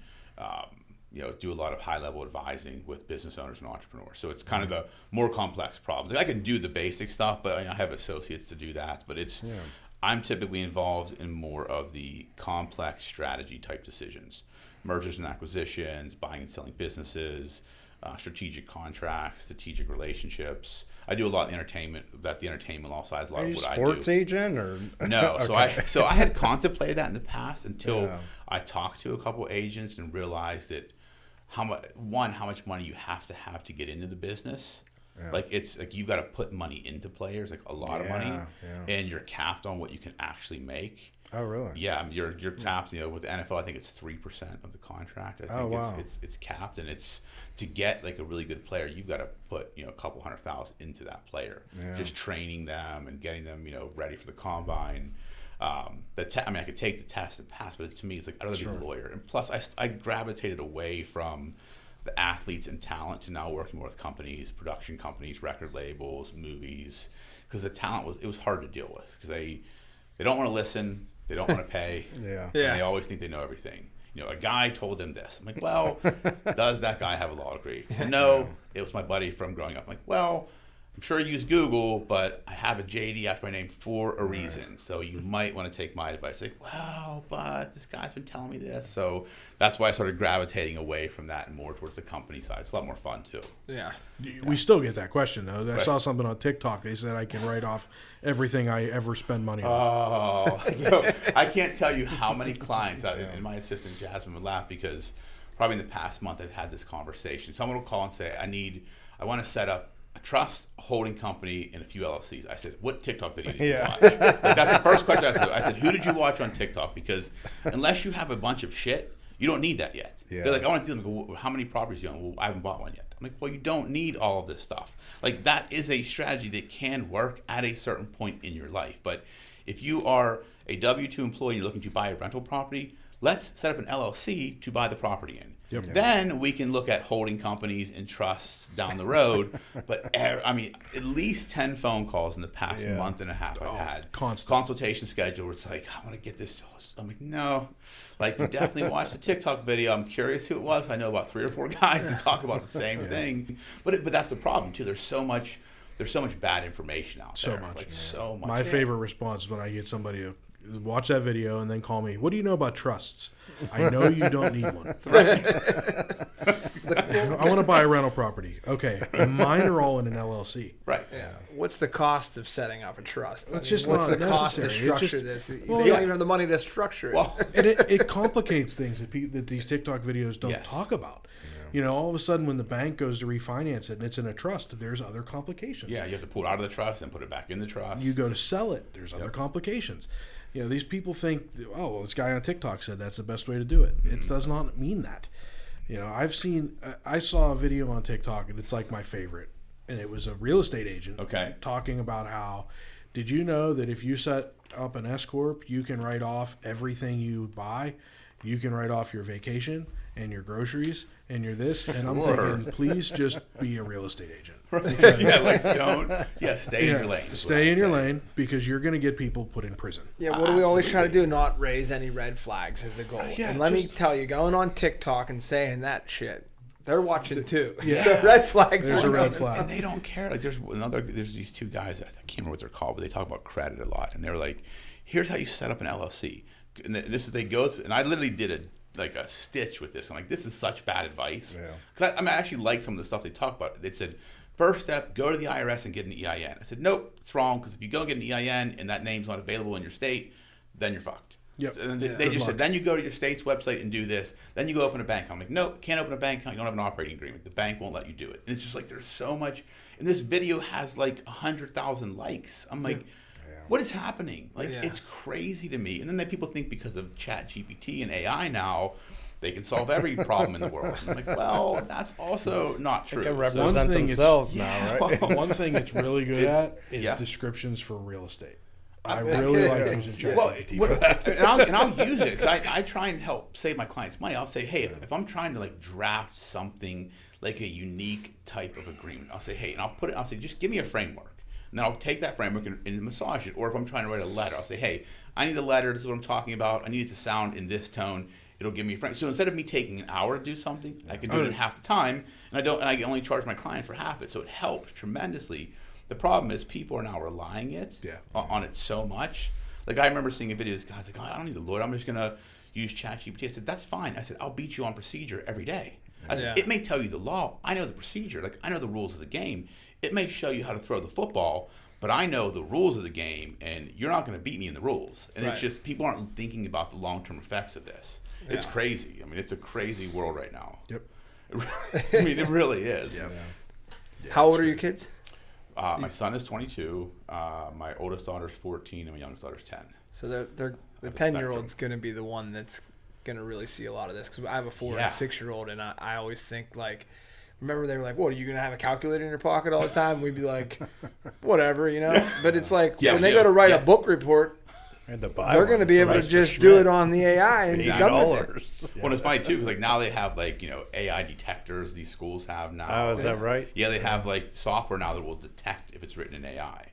[SPEAKER 5] do a lot of high-level advising with business owners and entrepreneurs. So it's kind of the more complex problems. Like I can do the basic stuff, but I have associates to do that. But I'm typically involved in more of the complex strategy type decisions, mergers and acquisitions, buying and selling businesses, strategic contracts, strategic relationships. I do a lot in entertainment. The entertainment law side is a lot of what I do. Are you a sports
[SPEAKER 2] agent or
[SPEAKER 5] no?
[SPEAKER 2] Okay.
[SPEAKER 5] So I had contemplated that in the past until I talked to a couple agents and realized that how much money you have to get into the business. Yeah. Like it's like you got to put money into players, like a lot of money, and you're capped on what you can actually make.
[SPEAKER 2] Oh, really?
[SPEAKER 5] Yeah, you're capped. With the NFL, I think it's 3% of the contract. I think it's capped, and it's to get like a really good player, you've got to put a couple $100,000 into that player, just training them and getting them ready for the combine. I could take the test and pass, but to me, it's like I'd rather be a lawyer. And plus, I gravitated away from the athletes and talent to now working more with companies, production companies, record labels, movies, because the talent was hard to deal with because they don't want to listen, they don't want to pay, and they always think they know everything. A guy told them this. I'm like, well, does that guy have a law degree? No, it was my buddy from growing up. I'm like, well, I'm sure you use Google, but I have a JD after my name for a reason. So you might want to take my advice. Like, wow, but this guy's been telling me this. So that's why I started gravitating away from that and more towards the company side. It's a lot more fun, too.
[SPEAKER 3] Yeah.
[SPEAKER 4] We still get that question, though. I saw something on TikTok. They said I can write off everything I ever spend money on.
[SPEAKER 5] Oh, so I can't tell you how many clients, and my assistant Jasmine would laugh because probably in the past month I've had this conversation. Someone will call and say, I want to set up a trust, a holding company, and a few LLCs. I said, what TikTok video did you watch? Like, that's the first question I said. I said, who did you watch on TikTok? Because unless you have a bunch of shit, you don't need that yet. Yeah. They're like, I want to do them. Go, how many properties do you own? Well, I haven't bought one yet. I'm like, well, you don't need all of this stuff. Like, that is a strategy that can work at a certain point in your life. But if you are a W-2 employee and you're looking to buy a rental property, let's set up an LLC to buy the property in. Yep. Then we can look at holding companies and trusts down the road. But at least 10 phone calls in the past month and a half I've had. Consultation schedule where it's like, I want to get this. I'm like, no. Like, you definitely watched the TikTok video. I'm curious who it was. I know about 3 or 4 guys that talk about the same thing. But that's the problem, too. There's so much bad information out there. So much.
[SPEAKER 4] My favorite response is when I get somebody to watch that video and then call me, what do you know about trusts? I know you don't need one. I want to buy a rental property. Okay, mine are all in an LLC.
[SPEAKER 5] Right.
[SPEAKER 3] Yeah. What's the cost of setting up a trust?
[SPEAKER 4] What's
[SPEAKER 3] the cost to structure this? They don't even have the money to structure it.
[SPEAKER 4] Well, and it complicates things that these TikTok videos don't talk about. All of a sudden when the bank goes to refinance it and it's in a trust, there's other complications.
[SPEAKER 5] Yeah, you have to pull it out of the trust and put it back in the trust.
[SPEAKER 4] You go to sell it, there's other complications. These people think, oh, well, this guy on TikTok said that's the best way to do it. It does not mean that. I saw a video on TikTok, and it's like my favorite, and it was a real estate agent talking about how, did you know that if you set up an S-Corp, you can write off everything you buy, you can write off your vacation and your groceries and your this, and I'm thinking, please just be a real estate agent.
[SPEAKER 5] Stay in your lane.
[SPEAKER 4] Stay in your lane because you're going to get people put in prison.
[SPEAKER 3] Yeah, what do we always try to do? Not raise any red flags is the goal. And let me tell you, going on TikTok and saying that shit, They're watching too.
[SPEAKER 4] Yeah.
[SPEAKER 3] So red flags.
[SPEAKER 4] There's a red flag.
[SPEAKER 5] And they don't care. Like there's these two guys, I can't remember what they're called, but they talk about credit a lot. And they're like, here's how you set up an LLC. And and I literally did a stitch with this. I'm like, this is such bad advice. Because I actually like some of the stuff they talk about. They said, first step, go to the IRS and get an EIN. I said, nope, it's wrong, because if you go and get an EIN and that name's not available in your state, then you're fucked.
[SPEAKER 4] Yep.
[SPEAKER 5] And they just said, then you go to your state's website and do this. Then you go open a bank account. I'm like, nope, can't open a bank account. You don't have an operating agreement. The bank won't let you do it. And it's just like, there's so much. And this video has like 100,000 likes. I'm like, what is happening? Like, it's crazy to me. And then people think because of ChatGPT and AI now, they can solve every problem in the world. I'm like, well, that's also not true.
[SPEAKER 2] They can represent themselves now, right?
[SPEAKER 4] One thing it's really good at is descriptions for real estate. I really like using ChatGPT for that.
[SPEAKER 5] And I'll use it because I try and help save my clients money. I'll say, hey, if I'm trying to like draft something like a unique type of agreement, I'll say, hey, and I'll say, just give me a framework. And then I'll take that framework and massage it. Or if I'm trying to write a letter, I'll say, hey, I need a letter. This is what I'm talking about. I need it to sound in this tone. It'll give me a framework. So instead of me taking an hour to do something, I can do it in half the time. And I only charge my client for half it. So it helps tremendously. The problem is people are now relying on it so much. Like I remember seeing a video of this guy's like, oh, I don't need a lawyer. I'm just going to use ChatGPT. I said, that's fine. I said, I'll beat you on procedure every day. I said, it may tell you the law. I know the procedure. Like I know the rules of the game. It may show you how to throw the football, but I know the rules of the game, and you're not going to beat me in the rules. And it's just people aren't thinking about the long-term effects of this. Yeah. It's crazy. I mean, it's a crazy world right now.
[SPEAKER 4] Yep.
[SPEAKER 5] I mean, it really is.
[SPEAKER 3] Yeah. How old are your kids?
[SPEAKER 5] My son is 22. My oldest daughter's 14, and my youngest daughter's 10.
[SPEAKER 3] So the 10-year-old's going to be the one that's going to really see a lot of this, because I have a 4 and a 6-year-old, and I always think like, remember they were like, what, are you going to have a calculator in your pocket all the time? We'd be like, whatever, you know. But it's like when they go to write a book report, they're going to be able to just do it on the AI and be done with it.
[SPEAKER 5] Well, it's funny too, because like now they have like, AI detectors. These schools have now.
[SPEAKER 2] Oh, is that right?
[SPEAKER 5] Yeah, they have like software now that will detect if it's written in AI.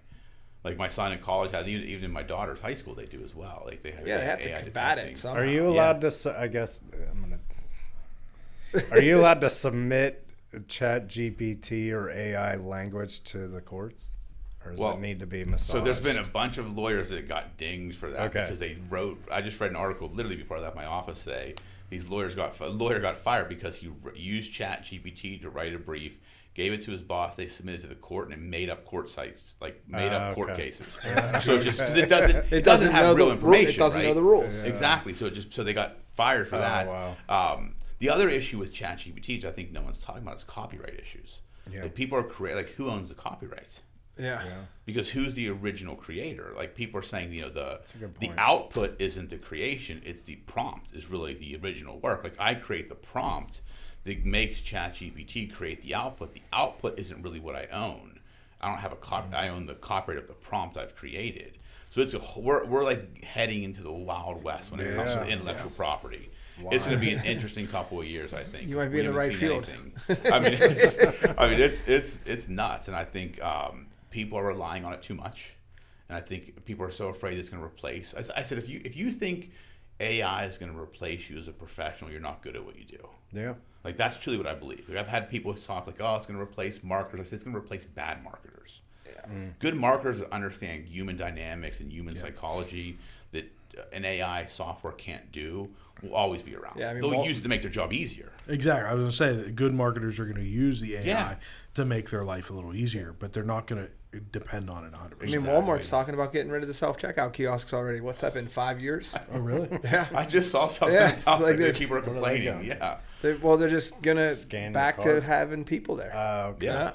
[SPEAKER 5] Like my son in college had, even in my daughter's high school, they do as well. Like they have
[SPEAKER 3] they have to combat it somehow.
[SPEAKER 2] Are you allowed to? I guess Are you allowed to submit ChatGPT or AI language to the courts? Or does it need to be massaged?
[SPEAKER 5] So there's been a bunch of lawyers that got dinged for that because they wrote. I just read an article literally before I left my office today. A lawyer got fired because he used ChatGPT to write a brief, gave it to his boss. They submitted to the court, and it made up court sites, like made up court cases. So it's just it doesn't have real information.
[SPEAKER 3] It doesn't know the rules.
[SPEAKER 5] Yeah. Exactly. So they got fired for that.
[SPEAKER 2] Wow.
[SPEAKER 5] The other issue with ChatGPT, which I think no one's talking about, is copyright issues. Yeah. Like people are like, who owns the copyrights?
[SPEAKER 3] Yeah.
[SPEAKER 5] Because who's the original creator? Like people are saying, the output isn't the creation; it's the prompt is really the original work. Like I create the prompt that makes ChatGPT create the output. The output isn't really what I own. I don't have I own the copyright of the prompt I've created. So we're like heading into the Wild West when it comes to intellectual property. Wow. It's going to be an interesting couple of years, I think.
[SPEAKER 3] You might be in the right field.
[SPEAKER 5] I mean, it's nuts, and I think people are relying on it too much, and I think people are so afraid it's going to replace. I said, if you think AI is going to replace you as a professional, you're not good at what you do.
[SPEAKER 2] Yeah,
[SPEAKER 5] like that's truly what I believe. Like I've had people talk like, oh, it's going to replace marketers. I said it's going to replace bad marketers. Yeah. Good marketers that understand human dynamics and human psychology that an AI software can't do will always be around. Yeah, I mean, they'll use it to make their job easier.
[SPEAKER 4] Exactly. I was going to say that good marketers are going to use the AI to make their life a little easier, but they're not going to depend on it 100%.
[SPEAKER 3] I mean, Walmart's talking about getting rid of the self-checkout kiosks already. What's that been, 5 years?
[SPEAKER 4] Oh, really?
[SPEAKER 5] Yeah. I just saw something about like that. People are complaining. Yeah.
[SPEAKER 3] They're just going to back to having people there.
[SPEAKER 2] Okay.
[SPEAKER 5] Yeah.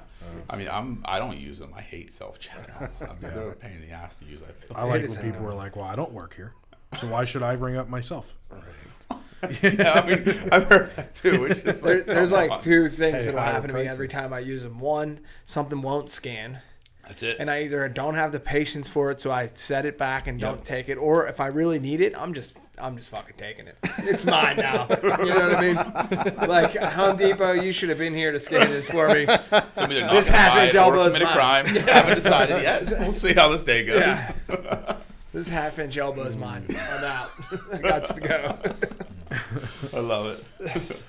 [SPEAKER 5] I mean, I don't use them. I hate self-checkouts. I mean, they're a pain in the ass to use.
[SPEAKER 4] I like when people are like, well, I don't work here, so why should I bring up myself?
[SPEAKER 5] Yeah, I mean, I've heard that too. It's just like,
[SPEAKER 3] there's like two things that will happen to me every time I use them. One, something won't scan.
[SPEAKER 5] That's it.
[SPEAKER 3] And I either don't have the patience for it, so I set it back and don't take it, or if I really need it, I'm just fucking taking it. It's mine now. You know what I mean? Like Home Depot, you should have been here to scan this for me.
[SPEAKER 5] This half-inch elbow is mine. Crime. Haven't decided yet. We'll see how this day goes.
[SPEAKER 3] Yeah. This half-inch elbow is mine. I'm out. I got to go.
[SPEAKER 5] I love it.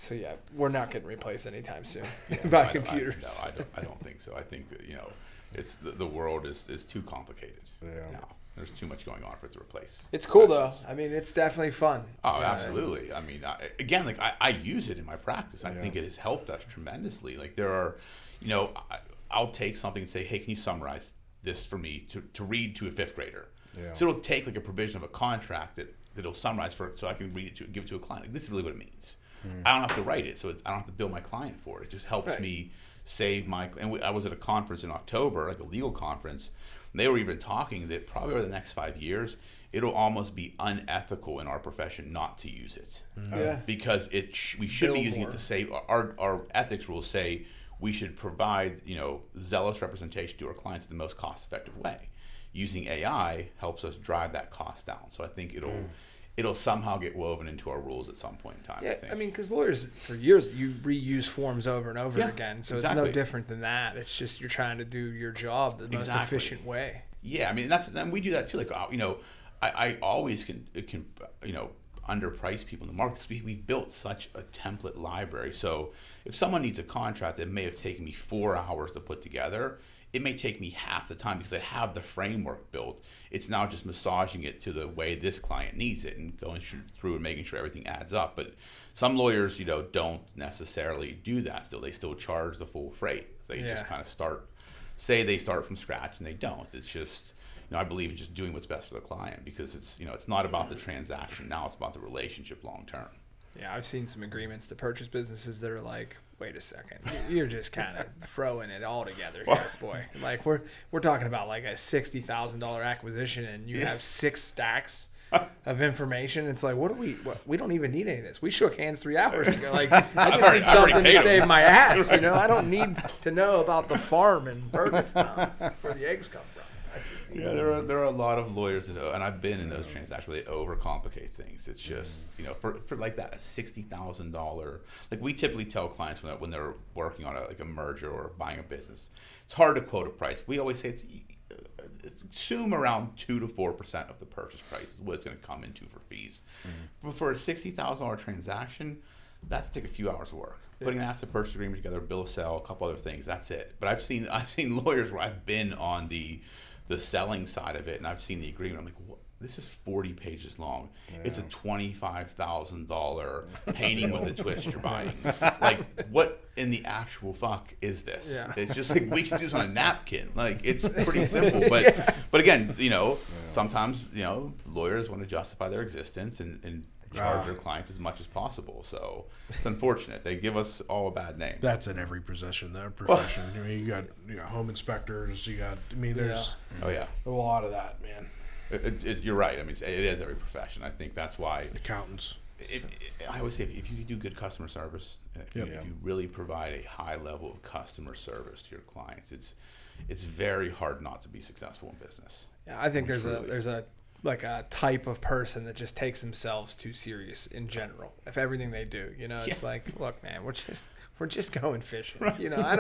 [SPEAKER 3] So yeah, we're not getting replaced anytime soon by computers.
[SPEAKER 5] I don't think so. I think that it's the world is too complicated now. There's too much going on for it to replace.
[SPEAKER 3] It's cool though. I mean, it's definitely fun.
[SPEAKER 5] Oh, absolutely. I mean, I use it in my practice. I think it has helped us tremendously. Like there are, I'll take something and say, hey, can you summarize this for me to read to a fifth grader? Yeah. So it'll take like a provision of a contract that it'll summarize so I can read it give it to a client. Like, this is really what it means. I don't have to write it, so I don't have to bill my client for it. It just helps me save my. And I was at a conference in October, like a legal conference. And they were even talking that probably over the next 5 years, it'll almost be unethical in our profession not to use it. Because we should be using it to save. Our ethics rules say we should provide zealous representation to our clients in the most cost-effective way. Using AI helps us drive that cost down. So I think it'll somehow get woven into our rules at some point in time.
[SPEAKER 3] Yeah, I mean, because lawyers, for years, you reuse forms over and over again. So it's no different than that. It's just you're trying to do your job the most efficient way.
[SPEAKER 5] Yeah, I mean, and we do that too. Like, I always can underprice people in the market because we built such a template library. So if someone needs a contract that may have taken me 4 hours to put together, it may take me half the time because I have the framework built. It's now just massaging it to the way this client needs it and going through and making sure everything adds up. But some lawyers, don't necessarily do that. Still, they still charge the full freight. They just kind of say they start from scratch, and they don't. It's just, I believe in just doing what's best for the client because it's, it's not about the transaction now. It's about the relationship long term.
[SPEAKER 3] Yeah, I've seen some agreements to purchase businesses that are like, wait a second, you're just kind of throwing it all together here, boy. Like we're talking about like a $60,000 acquisition, and you have 6 stacks of information. It's like, we don't even need any of this. We shook hands 3 hours ago. Like I just need something to save my ass. I don't need to know about the farm in Burgettstown where the eggs come from.
[SPEAKER 5] There are a lot of lawyers and I've been in those transactions where they overcomplicate things. It's just for like that, a $60,000. Like we typically tell clients when they're working on a merger or buying a business, it's hard to quote a price. We always say it's assume around 2 to 4% of the purchase price is what it's going to come into for fees. But for a $60,000 transaction, that's take a few hours of work. Putting an asset purchase agreement together, bill of sale, a couple other things. That's it. But I've seen lawyers where I've been on the selling side of it, and I've seen the agreement. I'm like, what? This is 40 pages long. Yeah. It's a $25,000 painting with a twist you're buying. Like, what in the actual fuck is this? Yeah. It's just like, we can do this on a napkin. Like, it's pretty simple. But again, sometimes, lawyers want to justify their existence and charge their clients as much as possible. So it's unfortunate. They give us all a bad name.
[SPEAKER 4] That's in every profession. I mean, you got home inspectors. There's a lot of that, man.
[SPEAKER 5] You're right. I mean, it is every profession. I think that's why
[SPEAKER 4] accountants.
[SPEAKER 5] I always say if you do good customer service, if you really provide a high level of customer service to your clients, it's very hard not to be successful in business.
[SPEAKER 3] Yeah, I think there's a type of person that just takes themselves too serious in general. If everything they do, it's like, look, man, we're just going fishing. Right. I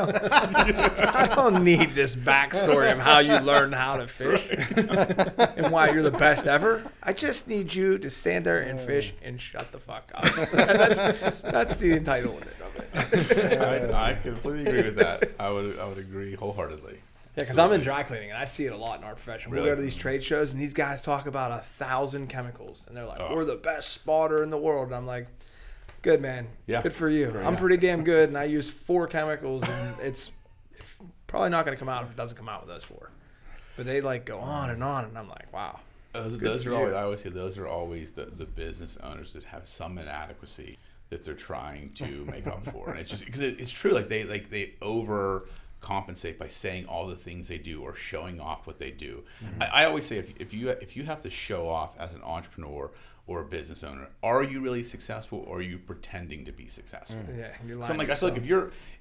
[SPEAKER 3] don't need this backstory of how you learned how to fish and why you're the best ever. I just need you to stand there and fish and shut the fuck up. That's the entitlement of
[SPEAKER 5] it. I completely agree with that. I would agree wholeheartedly.
[SPEAKER 3] Yeah, because I'm in dry cleaning, and I see it a lot in our profession. Really? We go to these trade shows, and these guys talk about 1,000 chemicals, and they're like, we're the best spotter in the world. And I'm like, good, man. Yeah. Good for you. I'm pretty damn good, and I use 4 chemicals, and it's probably not going to come out if it doesn't come out with those 4. But they, go on, and I'm like, wow.
[SPEAKER 5] Those are always, I always say those are always the business owners that have some inadequacy that they're trying to make up for. And it's just because it's true. They overcompensate by saying all the things they do or showing off what they do. Mm-hmm. I always say if you have to show off as an entrepreneur or a business owner, are you really successful or are you pretending to be successful?
[SPEAKER 3] Yeah, you're lying.
[SPEAKER 5] So I'm like, I feel like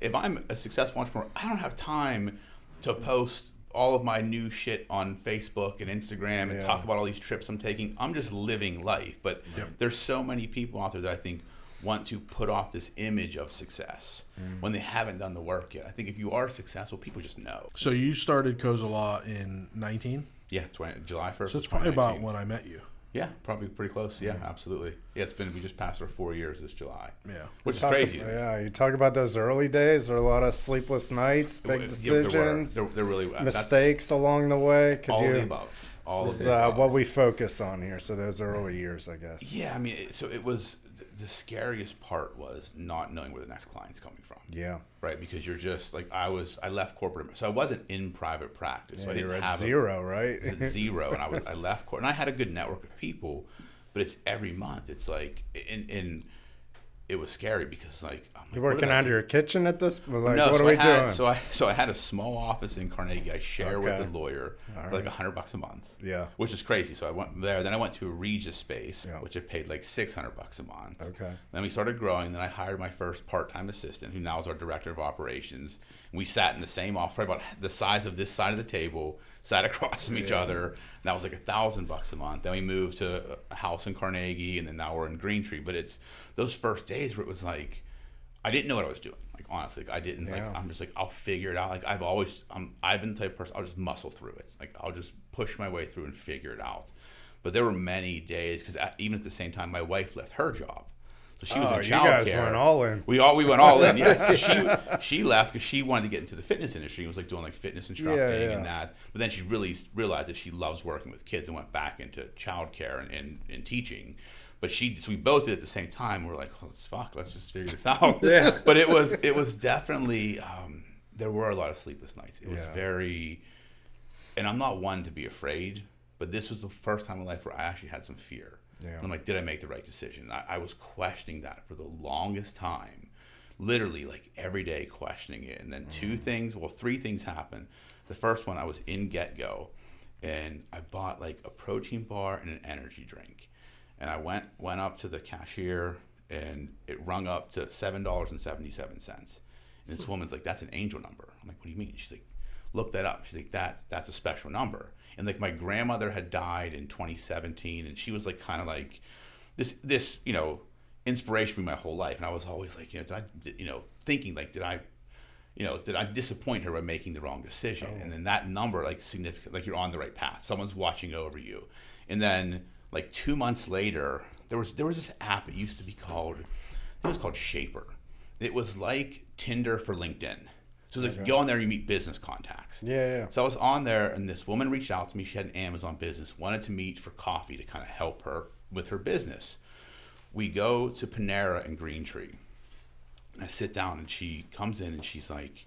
[SPEAKER 5] if I'm a successful entrepreneur, I don't have time to post all of my new shit on Facebook and Instagram and talk about all these trips I'm taking. I'm just living life. But there's so many people out there that I think want to put off this image of success when they haven't done the work yet. I think if you are successful, people just know.
[SPEAKER 4] So you started Cozza Law in 19?
[SPEAKER 5] Yeah, July 1st.
[SPEAKER 4] So it's probably about when I met you.
[SPEAKER 5] Yeah, probably pretty close. Yeah, absolutely. Yeah, we just passed our 4 years this July.
[SPEAKER 4] Yeah.
[SPEAKER 5] Which is crazy.
[SPEAKER 2] You talk about those early days. There are a lot of sleepless nights, big decisions,
[SPEAKER 5] There really
[SPEAKER 2] mistakes along the way.
[SPEAKER 5] All of the above. All of the above.
[SPEAKER 2] What we focus on here. So those early years, I guess.
[SPEAKER 5] Yeah, I mean, so it was, the scariest part was not knowing where the next client's coming from.
[SPEAKER 2] Yeah.
[SPEAKER 5] Right, because you're just like, I left corporate, so I wasn't in private practice.
[SPEAKER 2] Yeah,
[SPEAKER 5] so I didn't
[SPEAKER 2] you were
[SPEAKER 5] have
[SPEAKER 2] at zero, right?
[SPEAKER 5] I was at zero, and I left corporate, and I had a good network of people, but it's every month. It's like, and it was scary because like,
[SPEAKER 2] you're working out of your kitchen at this? Like,
[SPEAKER 5] no,
[SPEAKER 2] what are we doing?
[SPEAKER 5] So I had a small office in Carnegie. I share with a lawyer for like $100 a month.
[SPEAKER 2] Yeah,
[SPEAKER 5] which is crazy. So I went there. Then I went to a Regis space, which I paid like $600 a month.
[SPEAKER 2] Okay.
[SPEAKER 5] Then we started growing. Then I hired my first part-time assistant, who now is our director of operations. And we sat in the same office, probably about the size of this side of the table, sat across from each other. And that was like $1,000 a month. Then we moved to a house in Carnegie, and then now we're in Green Tree. But it's those first days where it was like, I didn't know what I was doing. Like, honestly, I didn't. Like, I'm just like, I'll figure it out. Like, I've been the type of person, I'll just muscle through it. Like, I'll just push my way through and figure it out. But there were many days, because even at the same time, my wife left her job. So she was in childcare.
[SPEAKER 2] You guys went all in.
[SPEAKER 5] We went all in. Yeah. So she left because she wanted to get into the fitness industry. It was like doing like fitness instructing and that. But then she really realized that she loves working with kids and went back into childcare and teaching. But so we both did it at the same time. We're like, let's just figure this out.
[SPEAKER 2] Yeah.
[SPEAKER 5] But it was definitely, there were a lot of sleepless nights. It was very, and I'm not one to be afraid, but this was the first time in life where I actually had some fear. Yeah. And I'm like, did I make the right decision? I was questioning that for the longest time, literally like every day questioning it. And then three things happened. The first one, I was in GetGo, and I bought like a protein bar and an energy drink. And I went up to the cashier, and it rung up to $7.77. And this woman's like, that's an angel number. I'm like, what do you mean? She's like, look that up. She's like, that's a special number. And like, my grandmother had died in 2017, and she was like kind of like this inspiration for me my whole life. And I was always like, thinking like, did I disappoint her by making the wrong decision? And then that number, like, significant, like, you're on the right path. Someone's watching over you. And then like 2 months later, there was this app. It used to be called, it was called Shaper. It was like Tinder for LinkedIn. So like, you go on there, you meet business contacts.
[SPEAKER 2] Yeah.
[SPEAKER 5] So I was on there, and this woman reached out to me. She had an Amazon business, wanted to meet for coffee to kind of help her with her business. We go to Panera in Green Tree. And I sit down, and she comes in, and she's like,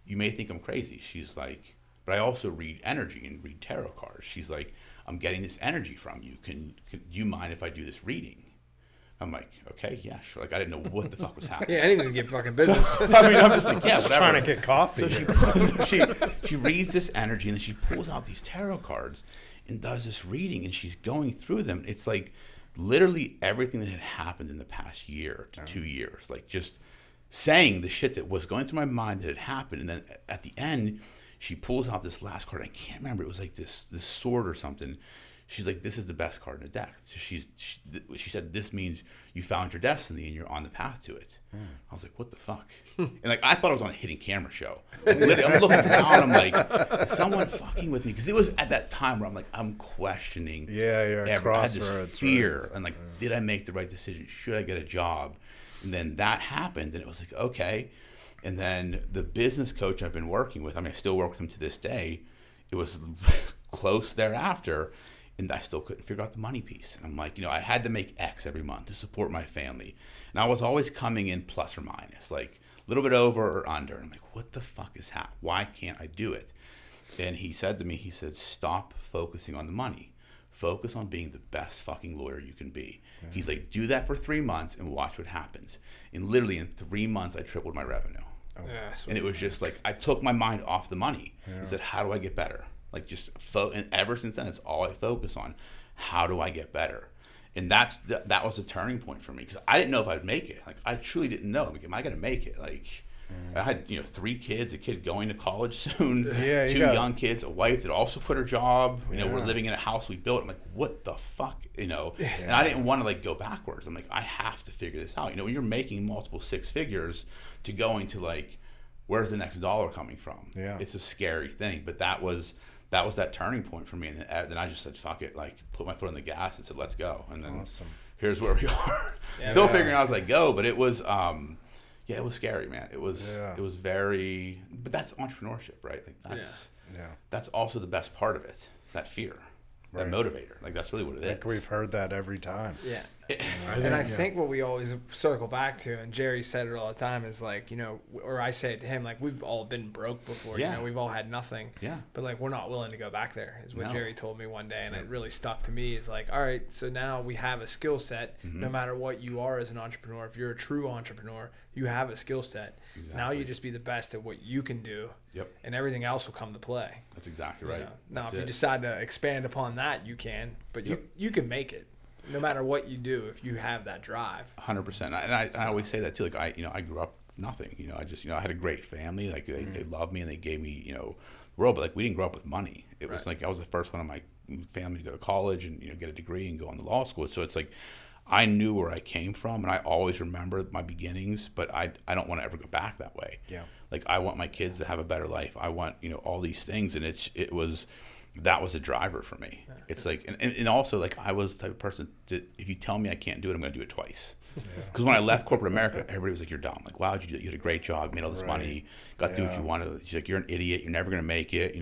[SPEAKER 5] you may think I'm crazy. She's like, but I also read energy and read tarot cards. She's like, I'm getting this energy from you. Can you mind if I do this reading? I'm like, okay, yeah, sure. Like, I didn't know what the fuck was happening.
[SPEAKER 3] Yeah, anything to get fucking business.
[SPEAKER 5] I mean, I'm just like, yeah, whatever.
[SPEAKER 2] Trying to get coffee.
[SPEAKER 5] So she reads this energy, and then she pulls out these tarot cards and does this reading, and she's going through them. It's like literally everything that had happened in the past year to 2 years, like just saying the shit that was going through my mind that had happened. And then at the end, she pulls out this last card. I can't remember. It was like this sword or something. She's like, this is the best card in the deck. So she said, this means you found your destiny and you're on the path to it. I was like, what the fuck? And like, I thought I was on a hidden camera show. I'm looking down. I'm like, is someone fucking with me? Because it was at that time where I'm like, I'm questioning.
[SPEAKER 2] Yeah, you're at crossroads.
[SPEAKER 5] I had this fear. Right? And like, did I make the right decision? Should I get a job? And then that happened. And it was like, okay. And then the business coach I've been working with, I mean, I still work with him to this day. It was close thereafter. And I still couldn't figure out the money piece. And I'm like, I had to make X every month to support my family. And I was always coming in plus or minus, like a little bit over or under. And I'm like, what the fuck is happening? Why can't I do it? And he said to me, stop focusing on the money. Focus on being the best fucking lawyer you can be. Yeah. He's like, do that for 3 months and watch what happens. And literally in 3 months, I tripled my revenue.
[SPEAKER 2] Oh.
[SPEAKER 3] Yeah,
[SPEAKER 5] and it was just like, I took my mind off the money. Yeah. He said, how do I get better? Like, just and ever since then, it's all I focus on. How do I get better? And that was a turning point for me, because I didn't know if I'd make it. Like, I truly didn't know. Like, am I going to make it? Like, I had 3 kids, a kid going to college soon, 2 young kids, a wife that also quit her job. We're living in a house we built. I'm like, what the fuck? And I didn't want to like go backwards. I'm like, I have to figure this out. When you're making multiple 6 figures to going to like, where's the next dollar coming from?
[SPEAKER 2] Yeah.
[SPEAKER 5] It's a scary thing. But that was that was that turning point for me. And then I just said, fuck it, like put my foot on the gas and said, let's go. And then here's where we are. Still figuring out as I go, but it was, it was scary, man. It was very, but that's entrepreneurship, right? Like that's also the best part of it, that fear. That motivator, like that's really what it is.
[SPEAKER 2] We've heard that every time.
[SPEAKER 3] Yeah, I think what we always circle back to, and Jerry said it all the time, is like, you know, or I say it to him, like we've all been broke before. You know, we've all had nothing. Yeah. But like we're not willing to go back there. Is what Jerry told me one day, and it really stuck to me. Is like, all right, so now we have a skill set. No matter what you are as an entrepreneur, if you're a true entrepreneur, you have a skill set. Exactly. Now you just be the best at what you can do. Yep. And everything else will come to play. That's exactly right. You know? Now, if you decide to expand upon that, you can. But you can make it, no matter what you do, if you have that drive. 100%. And I always say that too. Like I grew up nothing. You know, I had a great family. Like they loved me and they gave me, the world. But like we didn't grow up with money. It was like I was the first one in my family to go to college and get a degree and go on to law school. So it's like I knew where I came from, and I always remember my beginnings. But I don't want to ever go back that way. Yeah. Like I want my kids to have a better life. I want all these things, and that was a driver for me. It's like, and also like I was the type of person that if you tell me I can't do it, I'm going to do it twice. Because when I left corporate America, everybody was like, "You're dumb." Like, "Why would you do it? You had a great job, made all this money, got to do what you wanted." She's like, "You're an idiot. You're never going to make it."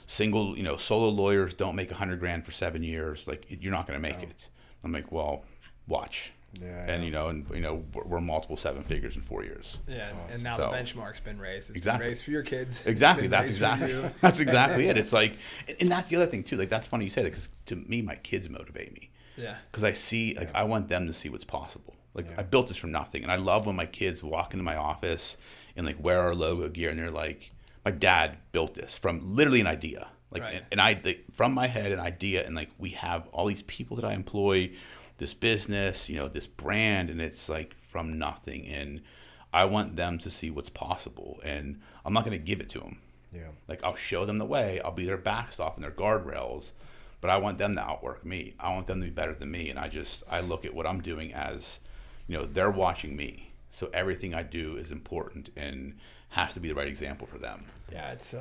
[SPEAKER 3] Single, solo lawyers don't make $100,000 for 7 years. Like, you're not going to make it. I'm like, well, watch. Yeah, and we're multiple 7 figures in 4 years. Yeah, awesome. And now the benchmark's been raised. It's been raised for your kids. Exactly. That's exactly it. It's like, and that's the other thing too. Like that's funny you say that because to me, my kids motivate me. Yeah. Because I see, like, I want them to see what's possible. Like I built this from nothing, and I love when my kids walk into my office and like wear our logo gear, and they're like, "My dad built this from literally an idea." Like, and I from my head an idea, and like we have all these people that I employ. This business, this brand, and it's like from nothing, and I want them to see what's possible, and I'm not going to give it to them. Yeah. Like I'll show them the way, I'll be their backstop and their guardrails, but I want them to outwork me. I want them to be better than me, and I look at what I'm doing as, they're watching me, so everything I do is important and has to be the right example for them. Yeah, it's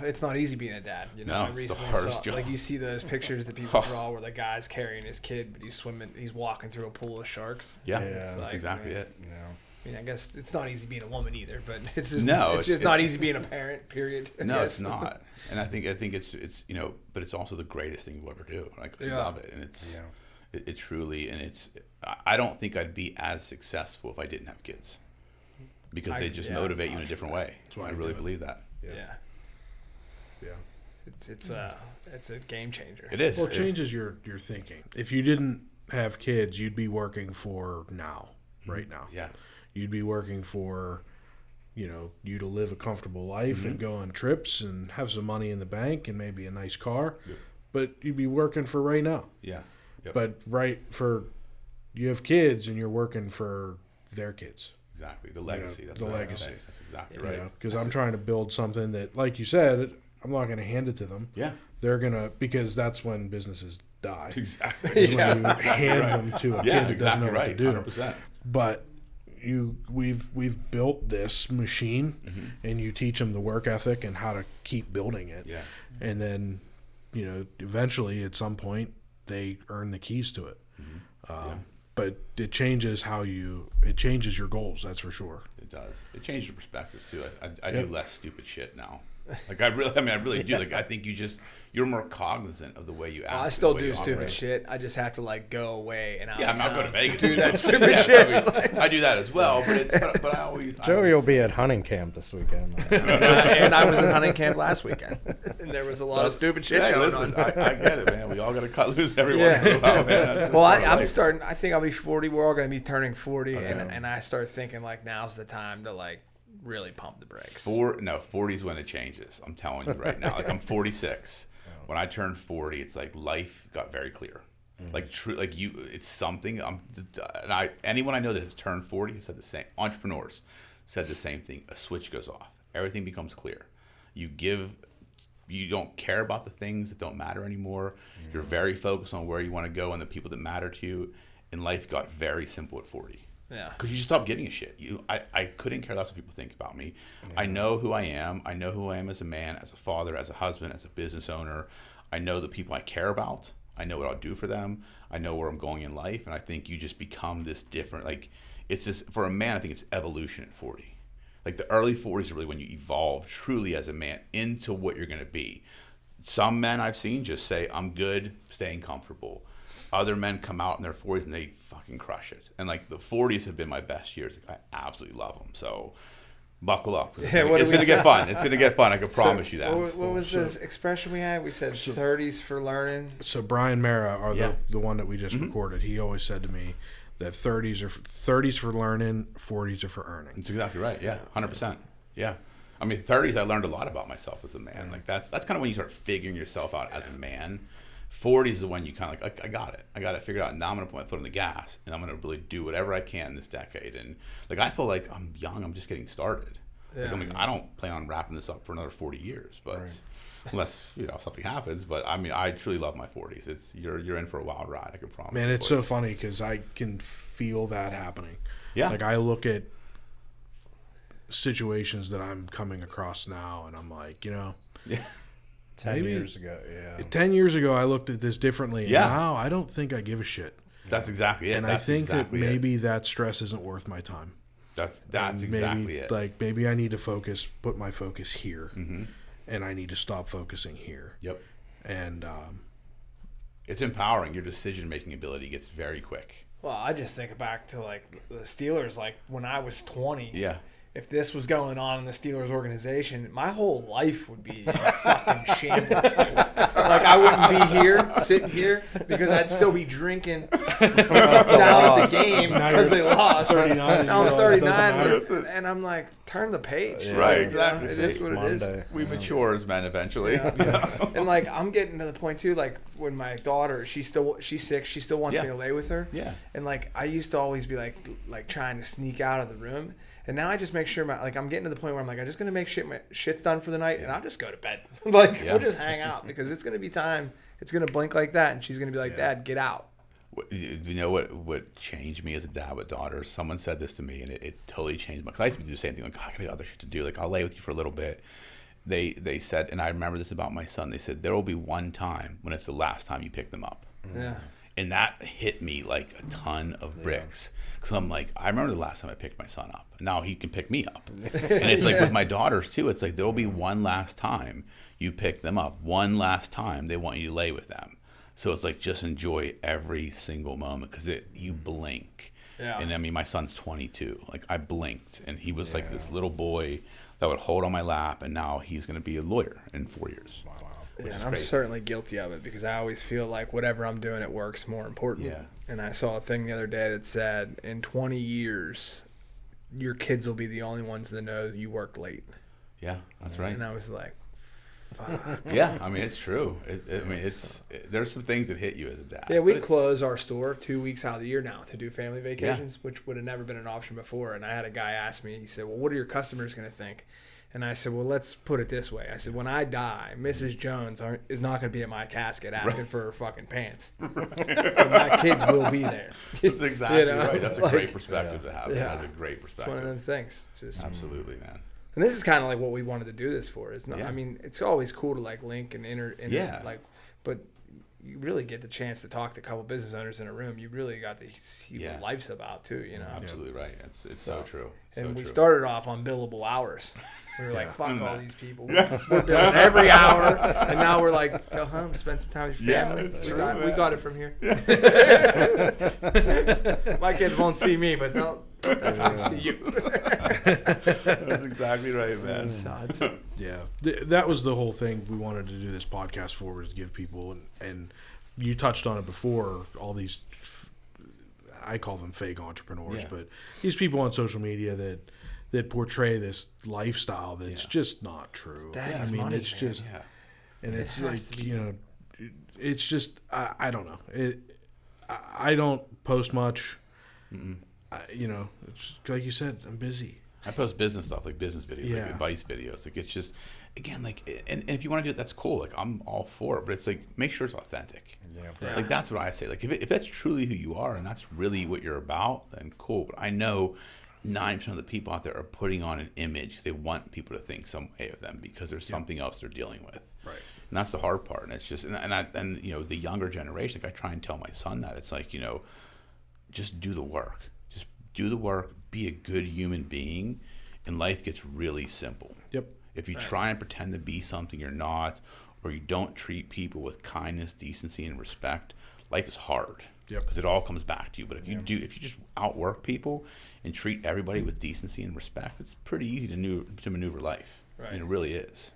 [SPEAKER 3] it's not easy being a dad. No, it's the hardest job. Like you see those pictures that people draw where the guy's carrying his kid, but he's walking through a pool of sharks. Yeah, that's exactly it. Yeah. I mean, I guess it's not easy being a woman either, but it's just not easy being a parent. Period. No, it's not. And I think it's but it's also the greatest thing you ever do. Like I love it, and it truly, and I don't think I'd be as successful if I didn't have kids, because they just motivate you in a different way. I really believe that. Yeah. It's a game changer. It is.
[SPEAKER 4] Well, it changes your thinking. If you didn't have kids, you'd be working for right now. Yeah. You'd be working for, you to live a comfortable life and go on trips and have some money in the bank and maybe a nice car. Yep. But you'd be working for right now. Yeah. Yep. But you have kids and you're working for their kids.
[SPEAKER 5] Exactly. The legacy. That's
[SPEAKER 4] the legacy.
[SPEAKER 5] That's exactly right.
[SPEAKER 4] Because I'm trying to build something that, like you said, I'm not going to hand it to them. Yeah. They're going to, because that's when businesses die. Exactly. When you hand them to a kid that doesn't know what to do. 100%. But we've built this machine, and you teach them the work ethic and how to keep building it. Yeah. And then, eventually at some point they earn the keys to it. But it changes it changes your goals. That's for sure.
[SPEAKER 5] It does. It changes your perspective too. I do less stupid shit now. Like I really do. Like I think you're more cognizant of the way you act.
[SPEAKER 3] I still do stupid shit. I just have to go away and
[SPEAKER 5] I'm not going to Vegas.
[SPEAKER 3] Do that stupid shit.
[SPEAKER 5] I do that as well, but I always.
[SPEAKER 2] Joey will be at hunting camp this weekend.
[SPEAKER 3] And I was at hunting camp last weekend, and there was a lot of stupid shit going on.
[SPEAKER 5] I get it, man. We all got to cut loose every once in a while, man.
[SPEAKER 3] Well, I'm starting. I think I'll be 40. We're all going to be turning 40, and I start thinking now's the time to really pump the brakes.
[SPEAKER 5] 40 is when it changes. I'm telling you right now. I'm 46. When I turned 40, it's like life got very clear. It's something. Anyone I know that has turned 40 has said the same. Entrepreneurs said the same thing. A switch goes off. Everything becomes clear. You don't care about the things that don't matter anymore. You're very focused on where you want to go and the people that matter to you. And life got very simple at 40.
[SPEAKER 3] Yeah.
[SPEAKER 5] Because you just stop giving a shit. I couldn't care less what people think about me. Yeah. I know who I am. I know who I am as a man, as a father, as a husband, as a business owner. I know the people I care about. I know what I'll do for them. I know where I'm going in life. And I think you just become this different, like, it's just, for a man, I think it's evolution at 40. Like, the early 40s are really when you evolve truly as a man into what you're going to be. Some men I've seen just say, I'm good staying comfortable. Other men come out in their 40s and they fucking crush it. And like the 40s have been my best years. Like, I absolutely love them. So buckle up. It's going to get fun. It's going to get fun. I can promise you that.
[SPEAKER 3] What was the expression we had? We said 30s for learning.
[SPEAKER 4] So Brian Mara, the one that we just recorded, he always said to me that 30s for learning, 40s are for earning.
[SPEAKER 5] That's exactly right. Yeah, 100%. Yeah. I mean, 30s, I learned a lot about myself as a man. Like that's kind of when you start figuring yourself out as a man. 40s is when you kind of like, I got it. I got it figured out. Now I'm going to put my foot on the gas, and I'm going to really do whatever I can this decade. And like, I feel like I'm young. I'm just getting started. Yeah. Like, I mean, I don't plan on wrapping this up for another 40 years, but unless something happens. But I mean, I truly love my 40s. It's you're in for a wild ride. I can promise.
[SPEAKER 4] Man, it's so funny because I can feel that happening.
[SPEAKER 5] Yeah.
[SPEAKER 4] Like, I look at situations that I'm coming across now, and I'm like,
[SPEAKER 2] yeah. 10 years ago,
[SPEAKER 4] 10 years ago, I looked at this differently. And now I don't think I give a shit.
[SPEAKER 5] That's exactly it.
[SPEAKER 4] And I think that maybe that stress isn't worth my time.
[SPEAKER 5] That's exactly it.
[SPEAKER 4] Like, maybe I need to put my focus here, and I need to stop focusing here.
[SPEAKER 5] Yep.
[SPEAKER 4] And
[SPEAKER 5] it's empowering. Your decision-making ability gets very quick.
[SPEAKER 3] Well, I just think back to, like, the Steelers, like, when I was 20.
[SPEAKER 5] Yeah.
[SPEAKER 3] If this was going on in the Steelers organization, my whole life would be fucking shambles. Like, I wouldn't be here, sitting here, because I'd still be drinking down at the game because they lost.
[SPEAKER 4] 39.
[SPEAKER 3] Now I'm 39, and I'm like, turn the page.
[SPEAKER 5] Yeah. Right, exactly.
[SPEAKER 3] It is what it is.
[SPEAKER 5] We mature as men eventually.
[SPEAKER 3] Yeah. And like, I'm getting to the point too, like when my daughter, she's sick, she still wants me to lay with her.
[SPEAKER 5] Yeah.
[SPEAKER 3] And like, I used to always be like trying to sneak out of the room. And now I just make sure I'm getting to the point where I'm like, I'm just going to make my shit's done for the night, and I'll just go to bed. We'll just hang out, because it's going to be time. It's going to blink like that, and she's going to be like, Dad, get out.
[SPEAKER 5] Do you know what changed me as a dad with daughters? Someone said this to me, and it totally changed me. Because I used to do the same thing. Like, I got other shit to do. Like, I'll lay with you for a little bit. They said, and I remember this about my son. They said, there will be one time when it's the last time you pick them up.
[SPEAKER 3] Yeah.
[SPEAKER 5] And that hit me like a ton of bricks. Because I'm like, I remember the last time I picked my son up. And now he can pick me up. And it's like with my daughters too. It's like, there'll be one last time you pick them up. One last time they want you to lay with them. So it's like, just enjoy every single moment, because you blink. Yeah. And I mean, my son's 22. Like, I blinked, and he was like this little boy that would hold on my lap, and now he's going to be a lawyer in 4 years. Wow.
[SPEAKER 3] Yeah, and I'm certainly guilty of it, because I always feel like whatever I'm doing at work's more important.
[SPEAKER 5] Yeah.
[SPEAKER 3] And I saw a thing the other day that said, in 20 years, your kids will be the only ones that know you worked late.
[SPEAKER 5] Yeah, that's right.
[SPEAKER 3] And I was like, fuck.
[SPEAKER 5] Yeah, I mean, it's true. There's some things that hit you as a dad.
[SPEAKER 3] Yeah, we close our store 2 weeks out of the year now to do family vacations, which would have never been an option before. And I had a guy ask me, he said, well, what are your customers going to think? And I said, well, let's put it this way. I said, when I die, Mrs. Jones is not going to be at my casket asking for her fucking pants. But my kids will be there.
[SPEAKER 5] That's exactly right. That's a great perspective to have. Yeah. That's a great perspective.
[SPEAKER 3] It's one of them things.
[SPEAKER 5] Absolutely, man.
[SPEAKER 3] And this is kind of like what we wanted to do this for. I mean, it's always cool to like link and but you really get the chance to talk to a couple business owners in a room. You really got to see what life's about too, you know.
[SPEAKER 5] Absolutely right. It's so true.
[SPEAKER 3] And we started off on billable hours. We were like, fuck all these people. We're billing every hour. And now we're like, go home, spend some time with your family. We got it from here. My kids won't see me, but they'll definitely see you.
[SPEAKER 5] That's exactly right, man.
[SPEAKER 4] That was the whole thing we wanted to do this podcast for, was give people, and you touched on it before, all these, I call them fake entrepreneurs, but these people on social media that portray this lifestyle that's just not true.
[SPEAKER 3] I mean,
[SPEAKER 4] it's just, and it's like, you know, it's just, I don't know. I don't post much. You know, it's like you said, I'm busy.
[SPEAKER 5] I post business stuff, like business videos, like advice videos. Like, it's just, again, like, and if you want to do it, that's cool. Like, I'm all for it, but it's like, make sure it's authentic. Yeah.
[SPEAKER 4] right.
[SPEAKER 5] Like, that's what I say. Like, if that's truly who you are and that's really what you're about, then cool. But I know 9% of the people out there are putting on an image. They want people to think some way of them because there's something else they're dealing with.
[SPEAKER 4] Right.
[SPEAKER 5] And that's the hard part. And it's just, and you know, the younger generation, like I try and tell my son that. It's like, you know, just do the work. Just do the work. Be a good human being. And life gets really simple.
[SPEAKER 4] Yep.
[SPEAKER 5] If you try and pretend to be something you're not, or you don't treat people with kindness, decency, and respect, life is hard.
[SPEAKER 4] Yep.
[SPEAKER 5] Because it all comes back to you. But if you if you just outwork people and treat everybody with decency and respect, it's pretty easy to maneuver life.
[SPEAKER 3] Right.
[SPEAKER 5] I mean, it really is.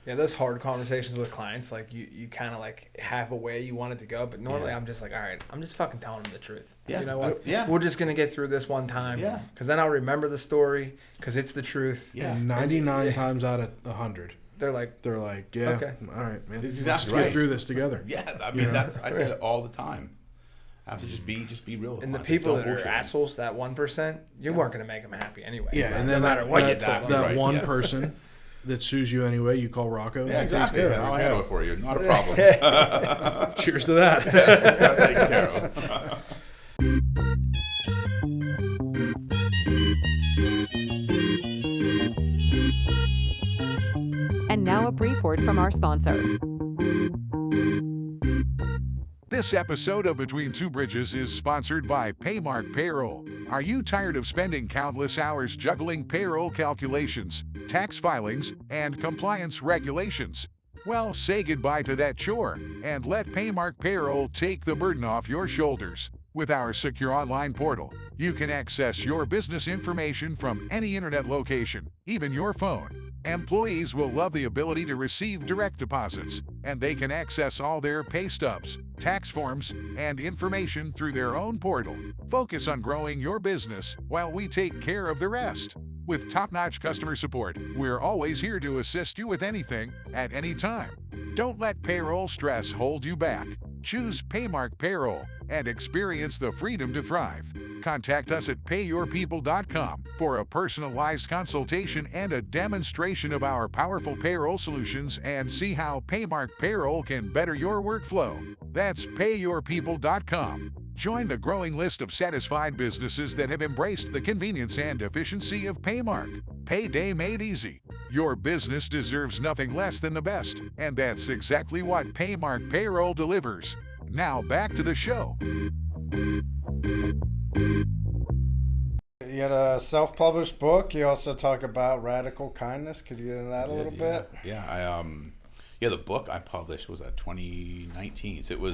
[SPEAKER 3] Yeah, those hard conversations with clients, like you kind of like have a way you want it to go, but normally I'm just like, all right, I'm just fucking telling them the truth.
[SPEAKER 5] Yeah.
[SPEAKER 3] You know what?
[SPEAKER 5] Yeah.
[SPEAKER 3] We're just gonna get through this one time.
[SPEAKER 5] Yeah.
[SPEAKER 3] Because then I'll remember the story because it's the truth.
[SPEAKER 5] Yeah.
[SPEAKER 4] And 99 times out of 100,
[SPEAKER 3] They're like,
[SPEAKER 4] yeah,
[SPEAKER 3] Okay.
[SPEAKER 4] all right, man.
[SPEAKER 5] That's
[SPEAKER 4] Let's
[SPEAKER 5] exactly
[SPEAKER 4] get
[SPEAKER 5] right.
[SPEAKER 4] through this together.
[SPEAKER 5] Yeah, I mean, I say that all the time. I have to just be real with
[SPEAKER 3] and the
[SPEAKER 5] clients.
[SPEAKER 3] people
[SPEAKER 5] Don't
[SPEAKER 3] that are
[SPEAKER 5] bullshit.
[SPEAKER 3] assholes, that 1%, you weren't gonna make them happy anyway.
[SPEAKER 4] Yeah, and
[SPEAKER 3] no
[SPEAKER 4] then
[SPEAKER 3] matter what you
[SPEAKER 4] that
[SPEAKER 3] tell
[SPEAKER 4] that
[SPEAKER 3] them.
[SPEAKER 4] one
[SPEAKER 5] yes.
[SPEAKER 4] person that sues you anyway, you call Rocco.
[SPEAKER 5] Yeah,
[SPEAKER 4] and he takes
[SPEAKER 5] exactly.
[SPEAKER 4] care of it.
[SPEAKER 5] I'll handle it for you. Not a problem.
[SPEAKER 4] Cheers to that.
[SPEAKER 5] I'll take care of.
[SPEAKER 1] And now a brief word from our sponsor.
[SPEAKER 6] This episode of Between Two Bridges is sponsored by Paymark Payroll. Are you tired of spending countless hours juggling payroll calculations, tax filings, and compliance regulations? Well, say goodbye to that chore and let Paymark Payroll take the burden off your shoulders. With our secure online portal, you can access your business information from any internet location, even your phone. Employees will love the ability to receive direct deposits, and they can access all their pay stubs, tax forms, and information through their own portal. Focus on growing your business while we take care of the rest. With top-notch customer support, we're always here to assist you with anything, at any time. Don't let payroll stress hold you back. Choose Paymark Payroll and experience the freedom to thrive. Contact us at payyourpeople.com for a personalized consultation and a demonstration of our powerful payroll solutions, and see how Paymark Payroll can better your workflow. That's payyourpeople.com. Join the growing list of satisfied businesses that have embraced the convenience and efficiency of Paymark. Payday made easy. Your business deserves nothing less than the best, and that's exactly what Paymark Payroll delivers. Now back to the show.
[SPEAKER 2] You had a self-published book. You also talk about radical kindness. Could you get into that a little bit?
[SPEAKER 5] Yeah, the book I published was at 2019. So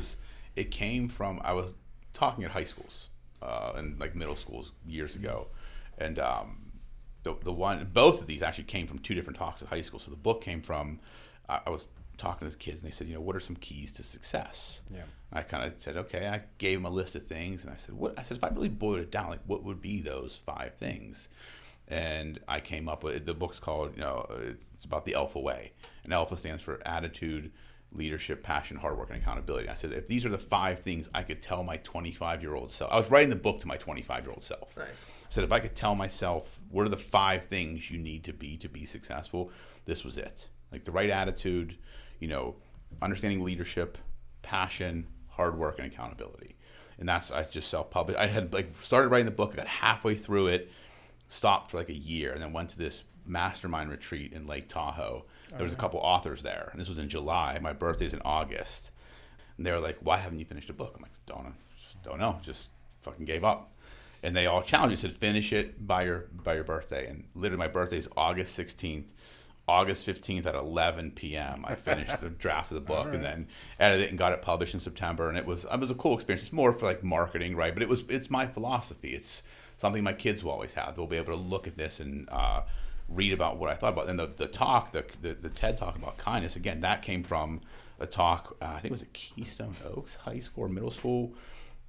[SPEAKER 5] it came from, I was talking at high schools and like middle schools years ago, and both of these actually came from two different talks at high school. So the book came from, I was talking to the kids, and they said, what are some keys to success? Yeah. I kind of said, okay. I gave them a list of things, and I said, if I really boiled it down, like, what would be those 5 things? And I came up with, the book's called, it's about the Alpha Way. And Alpha stands for attitude, leadership, passion, hard work, and accountability. I said, if these are the 5 things I could tell my 25-year-old self, I was writing the book to my 25-year-old self.
[SPEAKER 3] Nice.
[SPEAKER 5] I said, if I could tell myself, what are the 5 things you need to be successful? This was it. Like the right attitude, understanding leadership, passion, hard work, and accountability. And I just self-published. I had started writing the book, I got halfway through it, stopped for like a year, and then went to this mastermind retreat in Lake Tahoe. There was a couple authors there, and this was in July. My birthday's in August. And they were like, why haven't you finished a book? I'm like, don't know, just fucking gave up. And they all challenged me, said, finish it by your birthday. And literally my birthday is August 16th. August 15th at 11 p.m. I finished the draft of the book, and then edited it and got it published in September. And it was a cool experience. It's more for like marketing, right? But it's my philosophy. It's something my kids will always have. They'll be able to look at this and read about what I thought about. And the talk, the TED talk about kindness, again, that came from a talk, I think it was at Keystone Oaks High School or middle school.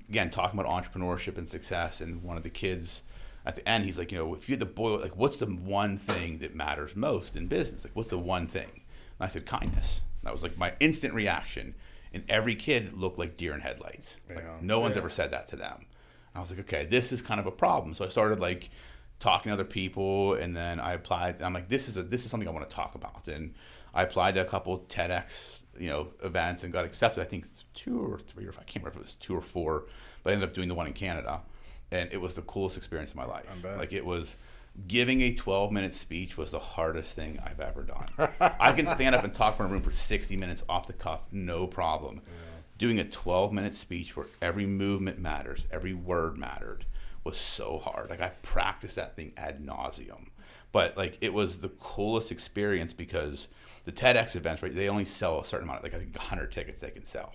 [SPEAKER 5] Again, talking about entrepreneurship and success. And one of the kids, at the end, he's like, if you had to boil it, like, what's the one thing that matters most in business? Like, what's the one thing? And I said, kindness. That was like my instant reaction. And every kid looked like deer in headlights. Like, no one's ever said that to them. And I was like, okay, this is kind of a problem. So I started like talking to other people, and then I applied. I'm like, this is something I want to talk about. And I applied to a couple TEDx, events and got accepted. I think it's 2 or 3 or 5, I can't remember if it was 2 or 4, but I ended up doing the one in Canada, and it was the coolest experience of my life. Like, it was giving a 12-minute speech was the hardest thing I've ever done. I can stand up and talk for a room for 60 minutes off the cuff, no problem. Yeah. Doing a 12-minute speech where every movement matters, every word mattered, was so hard. Like, I practiced that thing ad nauseum. But, like, it was the coolest experience because the TEDx events, right, they only sell a certain amount, like, I think 100 tickets they can sell.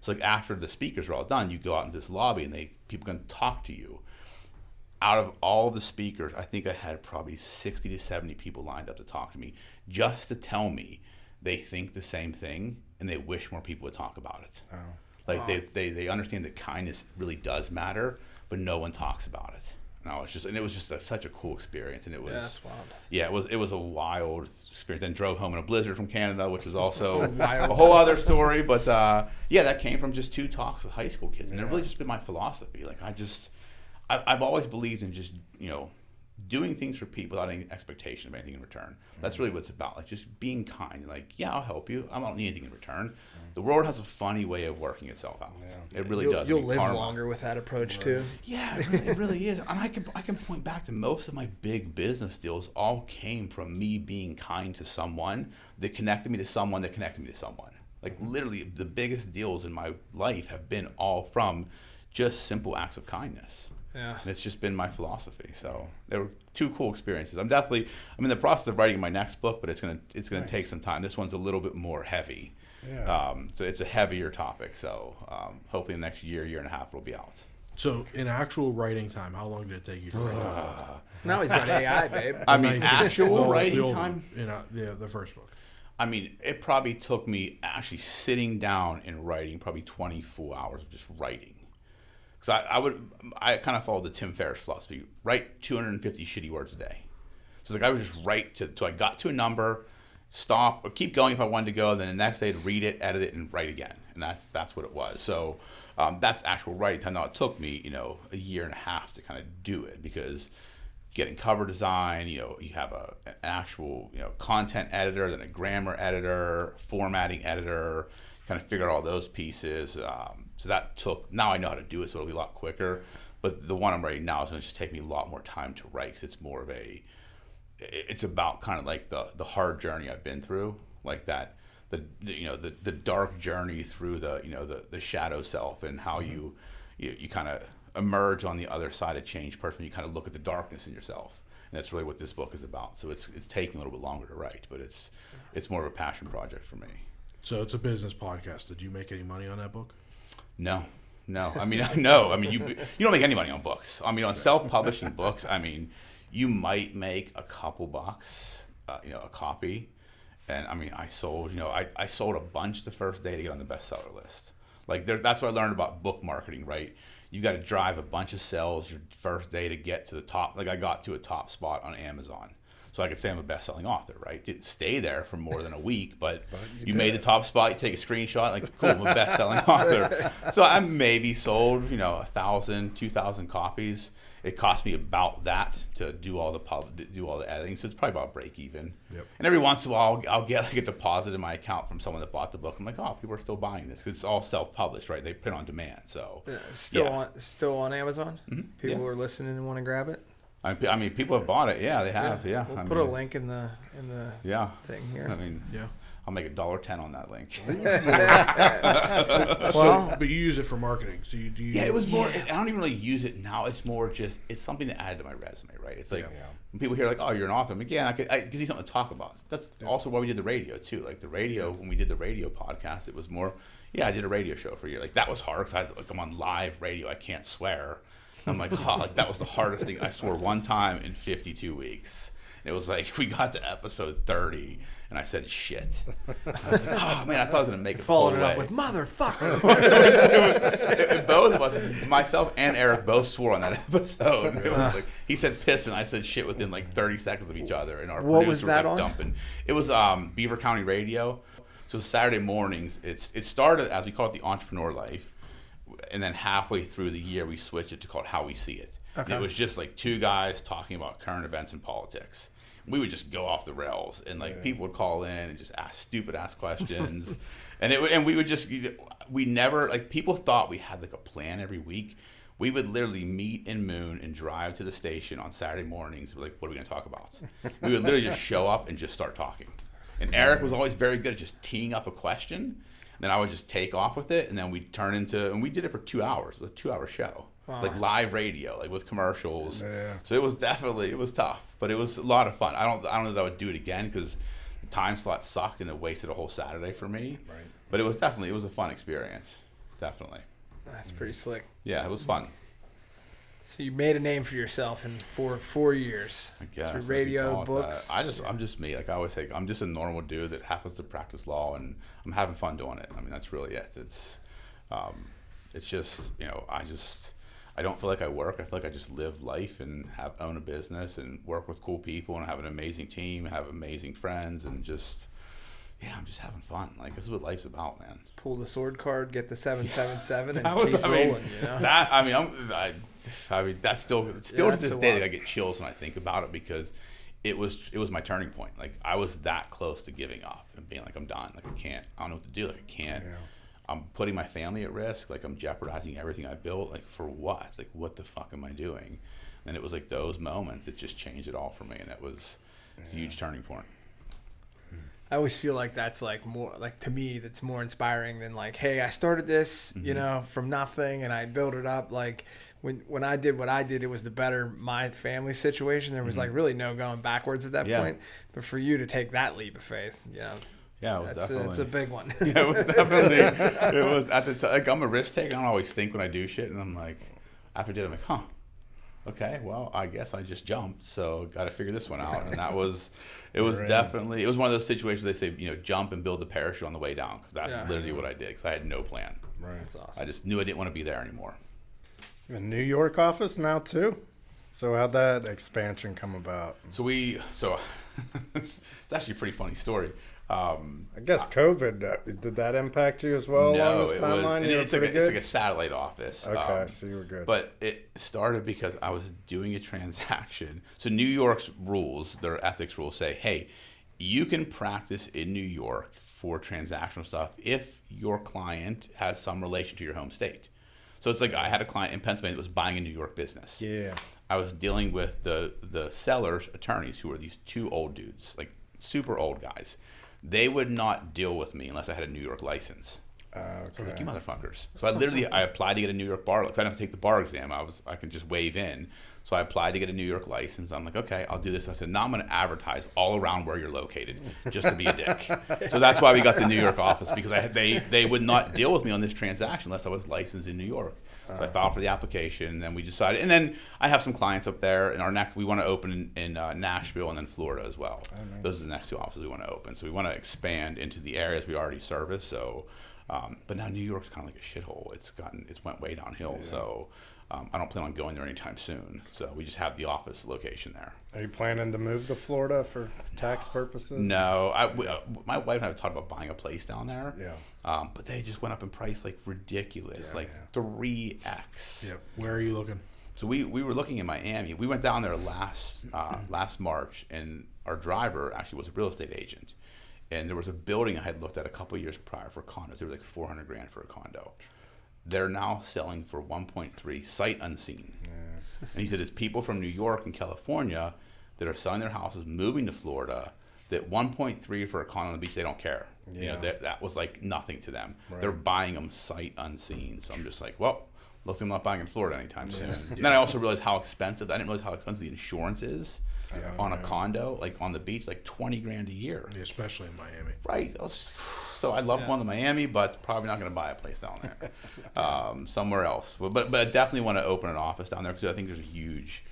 [SPEAKER 5] So, like, after the speakers are all done, you go out into this lobby and people can talk to you. Out of all the speakers, I think I had probably 60 to 70 people lined up to talk to me just to tell me they think the same thing and they wish more people would talk about it. Oh. Like, they understand that kindness really does matter, but no one talks about it. And it was just such a cool experience, and it was
[SPEAKER 3] that's wild.
[SPEAKER 5] Yeah, it was a wild experience. Then drove home in a blizzard from Canada, which was also a whole other story. But that came from just 2 talks with high school kids, and it really just been my philosophy. Like, I've always believed in just doing things for people without any expectation of anything in return. That's really what it's about. Like, just being kind. Like, yeah, I'll help you. I don't need anything in return. The world has a funny way of working itself out. Yeah. It really does.
[SPEAKER 3] You'll live longer with that approach too.
[SPEAKER 5] Yeah, it really is. And I can point back to most of my big business deals all came from me being kind to someone that connected me to someone that connected me to someone. Like, literally, the biggest deals in my life have been all from just simple acts of kindness. Yeah. And it's just been my philosophy. So there were 2 cool experiences. I'm in the process of writing my next book, but it's gonna nice. Take some time. This one's a little bit more heavy. Yeah. So it's a heavier topic. So hopefully in the next year and a half it'll be out.
[SPEAKER 4] So in actual writing time, how long did it take you to write?
[SPEAKER 3] Now he's got AI, babe.
[SPEAKER 5] I mean, actual writing time?
[SPEAKER 4] The first book.
[SPEAKER 5] I mean, it probably took me actually sitting down and writing probably 24 hours of just writing. Because I kind of followed the Tim Ferriss philosophy. Write 250 shitty words a day. So like I would just write till I got to a number, stop, or keep going if I wanted to go. Then the next day, I'd read it, edit it, and write again. And that's what it was. So that's actual writing time. Now it took me a year and a half to kind of do it because getting cover design, you have an actual content editor, then a grammar editor, formatting editor, kind of figure out all those pieces. So that took, now I know how to do it, so it'll be a lot quicker. But the one I'm writing now is going to just take me a lot more time to write because it's more of it's about kind of like the hard journey I've been through, like that, the dark journey through the shadow self and how you kind of emerge on the other side of change person. You kind of look at the darkness in yourself. And that's really what this book is about. So it's taking a little bit longer to write, but it's more of a passion project for me.
[SPEAKER 4] So it's a business podcast. Did you make any money on that book?
[SPEAKER 5] No. I mean, no. I mean, you don't make any money on books. I mean, on self-publishing books, I mean, you might make a couple bucks, a copy. And I mean, I sold a bunch the first day to get on the bestseller list. Like that's what I learned about book marketing, right? You got to drive a bunch of sales your first day to get to the top. Like I got to a top spot on Amazon. So I could say I'm a best-selling author, right? Didn't stay there for more than a week, but you made the top spot. You take a screenshot, like, cool, I'm a best-selling author. So I maybe sold, 1,000, 2,000 copies. It cost me about that to do all the editing. So it's probably about break even. Yep. And every once in a while, I'll get like a deposit in my account from someone that bought the book. I'm like, oh, people are still buying this. 'Cause it's all self-published, right? They print on demand. So
[SPEAKER 3] still on Amazon. Mm-hmm. People are listening and want to grab it.
[SPEAKER 5] I mean, people have bought it. Yeah, they have. Yeah,
[SPEAKER 3] we'll put a link in the thing here.
[SPEAKER 5] I mean, I'll make $1.10 on that link.
[SPEAKER 4] But you use it for marketing. So you do.
[SPEAKER 5] It was more. I don't even really use it now. It's more just it's something to add to my resume, right? It's like when people hear like, oh, you're an author. I'm like, yeah, I gives you something to talk about. That's also why we did the radio too. Like the radio, when we did the radio podcast, it was more. Yeah, I did a radio show for you. Like that was hard because I'm on live radio. I can't swear. I'm like, that was the hardest thing. I swore one time in 52 weeks. It was like, we got to episode 30, and I said, shit. I was like, oh, man, I thought I was going to make it
[SPEAKER 3] followed it up with, motherfucker.
[SPEAKER 5] Both of us, myself and Eric, both swore on that episode. It was like, he said piss, and I said shit within like 30 seconds of each other. And our producer was like dumping. It was Beaver County Radio. So Saturday mornings, it started as we call it the Entrepreneur Life. And then halfway through the year, we switched it to called How We See It. Okay. It was just like 2 guys talking about current events and politics. we would just go off the rails, and like people would call in and just ask stupid ass questions, and we would just, we never, like, people thought we had like a plan every week. We would literally meet in Moon and drive to the station on Saturday mornings. We're like, what are we going to talk about? We would literally just show up and just start talking. And Eric was always very good at just teeing up a question. Then I would just take off with it, and then we'd turn into, and we did it for 2 hours. It was a 2-hour show. Wow. Like live radio, like with commercials. Yeah. So it was tough, but it was a lot of fun. I don't know that I would do it again because the time slot sucked and it wasted a whole Saturday for me. Right. But it was a fun experience. Definitely.
[SPEAKER 3] That's pretty slick.
[SPEAKER 5] Yeah, it was fun.
[SPEAKER 3] So you made a name for yourself in 4 years.
[SPEAKER 5] I guess.
[SPEAKER 3] Through radio, books.
[SPEAKER 5] I'm just me. Like I always say, I'm just a normal dude that happens to practice law, and I'm having fun doing it. I mean, that's really it. It's just, I don't feel like I work. I feel like I just live life and own a business and work with cool people and have an amazing team, have amazing friends, and just, I'm just having fun. Like, this is what life's about, man.
[SPEAKER 3] Pull the sword card, get the 777, and keep rolling.
[SPEAKER 5] That's still to this day, I get chills when I think about it because it was my turning point. Like, I was that close to giving up and being like, I'm done. Like, I don't know what to do. Like, I can't. Yeah. I'm putting my family at risk. Like, I'm jeopardizing everything I built. Like, for what? Like, what the fuck am I doing? And it was like those moments that just changed it all for me, and it was a huge turning point.
[SPEAKER 3] I always feel like that's like more, like, to me, that's more inspiring than like, hey, I started this, from nothing and I built it up. Like when I did what I did, it was to better my family situation. There was like really no going backwards at that point. But for you to take that leap of faith,
[SPEAKER 5] yeah, it was definitely.
[SPEAKER 3] It's a big one.
[SPEAKER 5] Yeah, it was definitely. It was at the time. Like, I'm a risk taker. I don't always think when I do shit, and I'm like, after I did, I'm like, okay, well, I guess I just jumped, so got to figure this one out. And that was, it was definitely, it was one of those situations they say, jump and build the parachute on the way down, because that's literally what I did, because I had no plan.
[SPEAKER 2] Right.
[SPEAKER 3] That's awesome.
[SPEAKER 5] I just knew I didn't want to be there anymore.
[SPEAKER 2] A New York office now too. So how'd that expansion come about?
[SPEAKER 5] So it's actually a pretty funny story.
[SPEAKER 2] I guess COVID, did that impact you as well along this timeline?
[SPEAKER 5] It's like a satellite office.
[SPEAKER 2] Okay, so you were good.
[SPEAKER 5] But it started because I was doing a transaction. So New York's rules, their ethics rules say, hey, you can practice in New York for transactional stuff if your client has some relation to your home state. So it's like I had a client in Pennsylvania that was buying a New York business.
[SPEAKER 2] Yeah.
[SPEAKER 5] I was dealing with the seller's attorneys, who were these two old dudes, like super old guys. They would not deal with me unless I had a New York license. Okay. So I was like, you motherfuckers. So I applied to get a New York bar license. I didn't have to take the bar exam. I can just wave in. So I applied to get a New York license. I'm like, okay, I'll do this. I said, now I'm going to advertise all around where you're located just to be a dick. So that's why we got the New York office, because they would not deal with me on this transaction unless I was licensed in New York. So I filed for the application, and then we decided. And then I have some clients up there. We want to open in Nashville and then Florida as well. Oh, nice. Those are the next two offices we want to open. So we want to expand into the areas we already service. So, but now New York's kind of like a shithole. It's went way downhill. Yeah. So I don't plan on going there anytime soon. So we just have the office location there.
[SPEAKER 2] Are you planning to move to Florida for tax purposes?
[SPEAKER 5] No, my wife and I have talked about buying a place down there. Yeah. But they just went up in price like ridiculous, 3x.
[SPEAKER 4] Yeah. Where are you looking?
[SPEAKER 5] So we were looking in Miami. We went down there last March, and our driver actually was a real estate agent. And there was a building I had looked at a couple of years prior for condos. They were like $400,000 for a condo. They're now selling for 1.3, sight unseen. Yeah. And he said it's people from New York and California that are selling their houses, moving to Florida, that 1.3 for a condo on the beach, they don't care. Yeah. That was like nothing to them. Right. They're buying them sight unseen. So I'm just like, well, looks like I'm not buying in Florida anytime soon. Yeah. And then I also realized how expensive, I didn't realize how expensive the insurance is on a condo, like on the beach, like $20,000 a year.
[SPEAKER 4] Yeah, especially in Miami.
[SPEAKER 5] Right. So I love going to Miami, but probably not going to buy a place down there. Somewhere else. But I definitely want to open an office down there, because I think there's a huge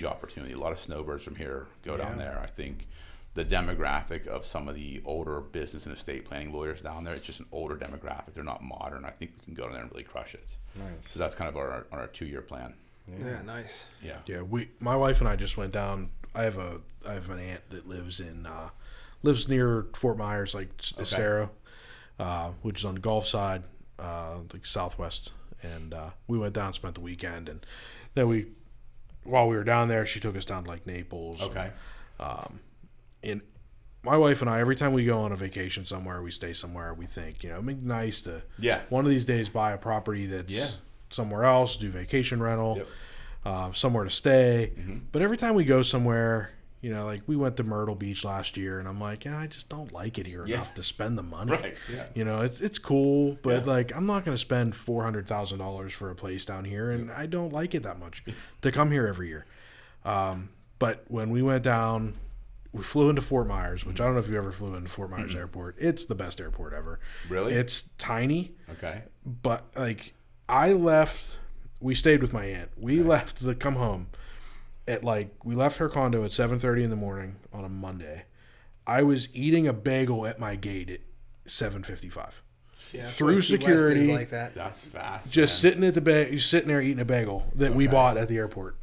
[SPEAKER 5] opportunity. A lot of snowbirds from here go down there. I think the demographic of some of the older business and estate planning lawyers down there, it's just an older demographic. They're not modern. I think we can go down there and really crush it. Nice. So that's kind of our 2-year plan.
[SPEAKER 3] Yeah, nice.
[SPEAKER 5] Yeah.
[SPEAKER 4] Yeah, my wife and I just went down. I have an aunt that lives near Fort Myers, like Estero, which is on the Gulf side, like southwest. And we went down, spent the weekend, and then while we were down there, she took us down to like Naples.
[SPEAKER 5] Okay.
[SPEAKER 4] And my wife and I, every time we go on a vacation somewhere, we stay somewhere, we think, it'd be nice to one of these days buy a property that's somewhere else, do vacation rental, somewhere to stay. Mm-hmm. But every time we go somewhere, like we went to Myrtle Beach last year, and I'm like, I just don't like it here enough to spend the money.
[SPEAKER 5] Right. Yeah.
[SPEAKER 4] It's cool, but like I'm not going to spend $400,000 for a place down here, and I don't like it that much to come here every year. But when we went down, we flew into Fort Myers, which I don't know if you ever flew into Fort Myers Airport. It's the best airport ever.
[SPEAKER 5] Really?
[SPEAKER 4] It's tiny.
[SPEAKER 5] Okay.
[SPEAKER 4] But like we stayed with my aunt. We left to come home at we left her condo at 7:30 in the morning on a Monday. I was eating a bagel at my gate at 7:55.
[SPEAKER 3] Yeah,
[SPEAKER 4] through security.
[SPEAKER 3] Like that.
[SPEAKER 5] That's fast.
[SPEAKER 4] Just sitting at sitting there eating a bagel that we bought at the airport.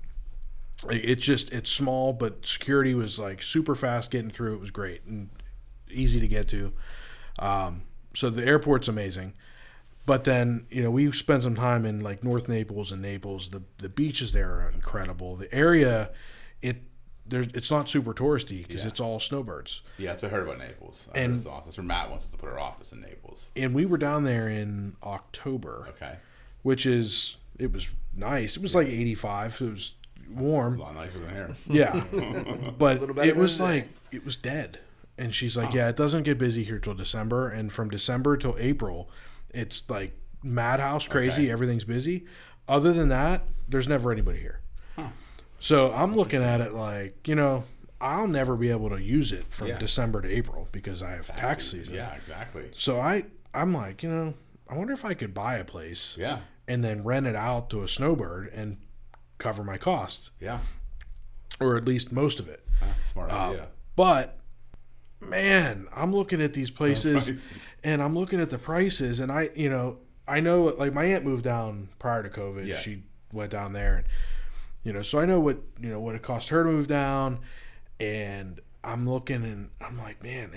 [SPEAKER 4] It's small, but security was super fast getting through. It was great and easy to get to. So the airport's amazing. But then, we spent some time in North Naples and Naples. The beaches there are incredible. The area, it's not super touristy because it's all snowbirds.
[SPEAKER 5] Yeah, that's what I heard about Naples. I heard it's awesome. That's where Matt wants us to put our office in Naples.
[SPEAKER 4] And we were down there in October.
[SPEAKER 5] Okay.
[SPEAKER 4] It was nice. It was 85. So it was warm.
[SPEAKER 5] It's a lot nicer than here.
[SPEAKER 4] Yeah. But it was it was dead. And she's like, it doesn't get busy here till December. And from December till April, it's madhouse crazy. Okay. Everything's busy. Other than that, there's never anybody here. Huh. So I'm looking at it I'll never be able to use it from December to April because I have tax season.
[SPEAKER 5] Yeah, exactly.
[SPEAKER 4] So I'm like, I wonder if I could buy a place and then rent it out to a snowbird and cover my costs. Yeah. Or at least most of it.
[SPEAKER 5] That's a smart idea.
[SPEAKER 4] But man, I'm looking at these places and I'm looking at the prices, and I know my aunt moved down prior to COVID. Yeah. She went down there, and so I know what it cost her to move down, and I'm looking and I'm like, man,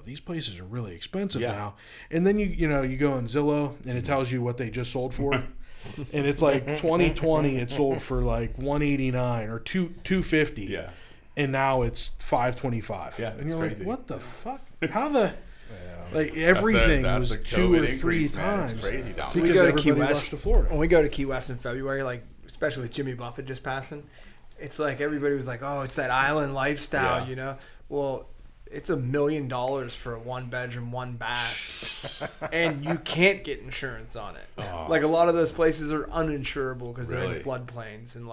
[SPEAKER 4] these places are really expensive now. And then you go on Zillow and it tells you what they just sold for. And it's 2020 it sold for $189 or $250. Yeah. And now it's $525. Yeah, and you're crazy. What the fuck? How the everything was 2 or 3 times. It's crazy down there.
[SPEAKER 3] We go to Key West to Florida. When we go to Key West in February, especially with Jimmy Buffett just passing, it's everybody was oh, it's that island lifestyle, Well, it's $1 million for a 1-bedroom, 1-bath, and you can't get insurance on it. Oh. A lot of those places are uninsurable because they're in floodplains and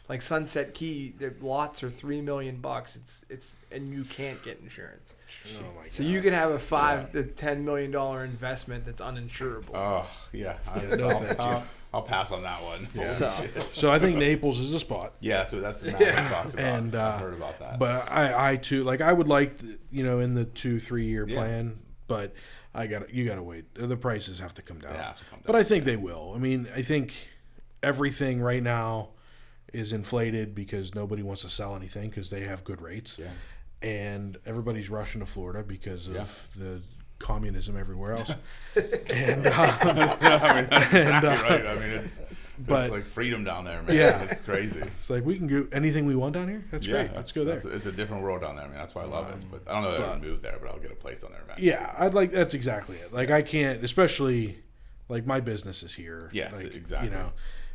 [SPEAKER 3] like Sunset Key, the lots are $3 million. It's and you can't get insurance. Oh my God. So you can have a $5 to $10 million investment that's uninsurable.
[SPEAKER 5] Oh yeah, I'll pass on that one.
[SPEAKER 4] Yeah. So I think Naples is a spot.
[SPEAKER 5] Yeah, that's what Matt talked about.
[SPEAKER 4] And
[SPEAKER 5] I've heard about that.
[SPEAKER 4] But I too I would like in the 2-3 year plan, but you gotta wait. The prices have to come down.
[SPEAKER 5] Yeah, have to come down.
[SPEAKER 4] But I think they will. I mean, I think everything right now is inflated because nobody wants to sell anything because they have good rates. Yeah. And everybody's rushing to Florida because of the communism everywhere else. And
[SPEAKER 5] that's exactly right. I mean, it's freedom down there, man. Yeah. It's crazy.
[SPEAKER 4] It's we can do anything we want down here. That's great. Let's go there.
[SPEAKER 5] It's a different world down there. I mean, that's why I love it. But I don't know if I would move there, but I'll get a place down there eventually.
[SPEAKER 4] Yeah, that's exactly it. I can't, especially my business is here.
[SPEAKER 5] Yes, exactly.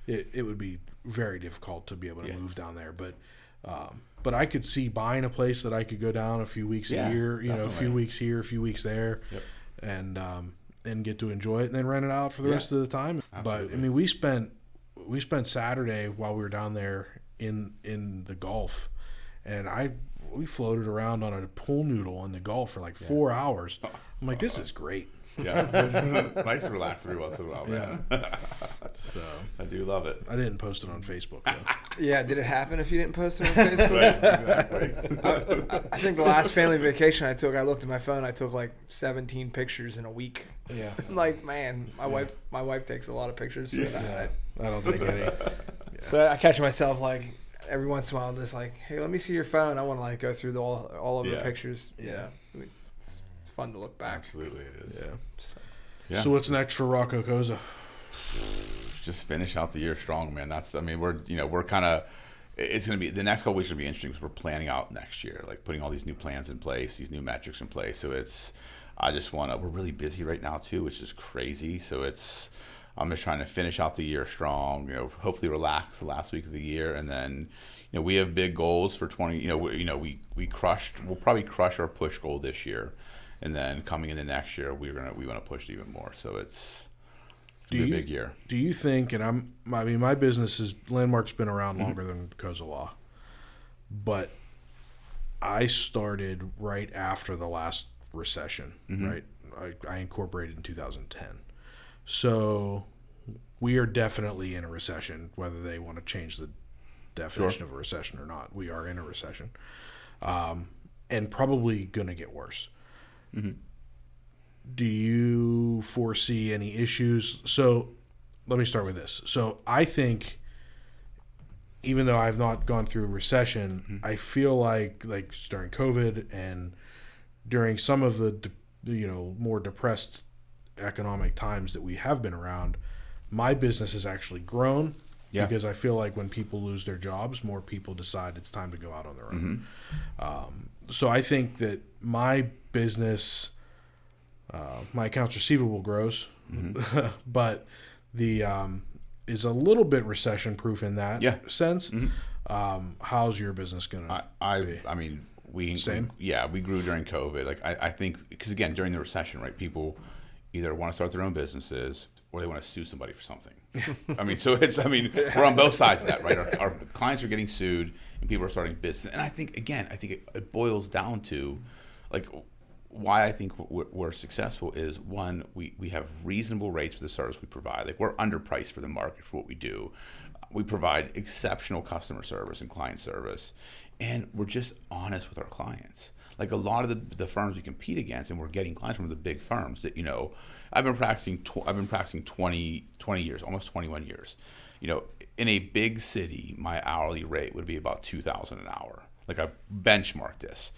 [SPEAKER 4] It would be very difficult to be able to move down there, but I could see buying a place that I could go down a few weeks a year, definitely. A few weeks here, a few weeks there, and get to enjoy it and then rent it out for the rest of the time. Absolutely. But I mean, we spent Saturday while we were down there in the Gulf, and we floated around on a pool noodle in the Gulf for 4 hours. I'm like, this is great.
[SPEAKER 5] Yeah, it's nice to relax every once in a while, man. Yeah.
[SPEAKER 4] So
[SPEAKER 5] I do love it.
[SPEAKER 4] I didn't post it on Facebook, though.
[SPEAKER 3] Yeah, did it happen if you didn't post it on Facebook? Exactly. I think the last family vacation I took, I looked at my phone, I took 17 pictures in a week. Yeah. I'm like, man, my wife takes a lot of pictures.
[SPEAKER 4] I don't take any. Yeah.
[SPEAKER 3] So I catch myself every once in a while, just hey, let me see your phone. I want to go through all of the pictures.
[SPEAKER 4] Yeah.
[SPEAKER 3] It's fun to look back.
[SPEAKER 5] Absolutely, it is.
[SPEAKER 4] Yeah. So what's next for Rocco Cozza?
[SPEAKER 5] Just finish out the year strong, man. We're kind of it's going to be, the next couple weeks are going to be interesting because we're planning out next year, like putting all these new plans in place, these new metrics in place. So we're really busy right now too, which is crazy. So I'm just trying to finish out the year strong, hopefully relax the last week of the year. And then, we have big goals for we'll probably crush our push goal this year. And then coming into next year, we want to push it even more. So it's a big year.
[SPEAKER 4] Do you think, and my business Landmark's been around longer than Cozza Law, but I started right after the last recession, right? I incorporated in 2010. So we are definitely in a recession, whether they want to change the definition of a recession or not. We are in a recession, and probably going to get worse. Mm-hmm. Do you foresee any issues? So let me start with this. So I think, even though I've not gone through a recession, I feel like during COVID and during some of the more depressed economic times that we have been around, my business has actually grown. Yeah. Because I feel like when people lose their jobs, more people decide it's time to go out on their own. So I think that my business, my accounts receivable grows, but the is a little bit recession proof in that sense. How's your business gonna be?
[SPEAKER 5] I mean, we grew during COVID. I think because again during the recession, right, people either want to start their own businesses or they want to sue somebody for something. We're on both sides of that, right? Our clients are getting sued and people are starting business. And I think it boils down to why I think we're successful is, one, we have reasonable rates for the service we provide. We're underpriced for the market for what we do. We provide exceptional customer service and client service, and we're just honest with our clients. A lot of the firms we compete against, and we're getting clients from the big firms that, I've been practicing 20 years, almost 21 years. In a big city, my hourly rate would be about $2,000 an hour. I benchmarked this.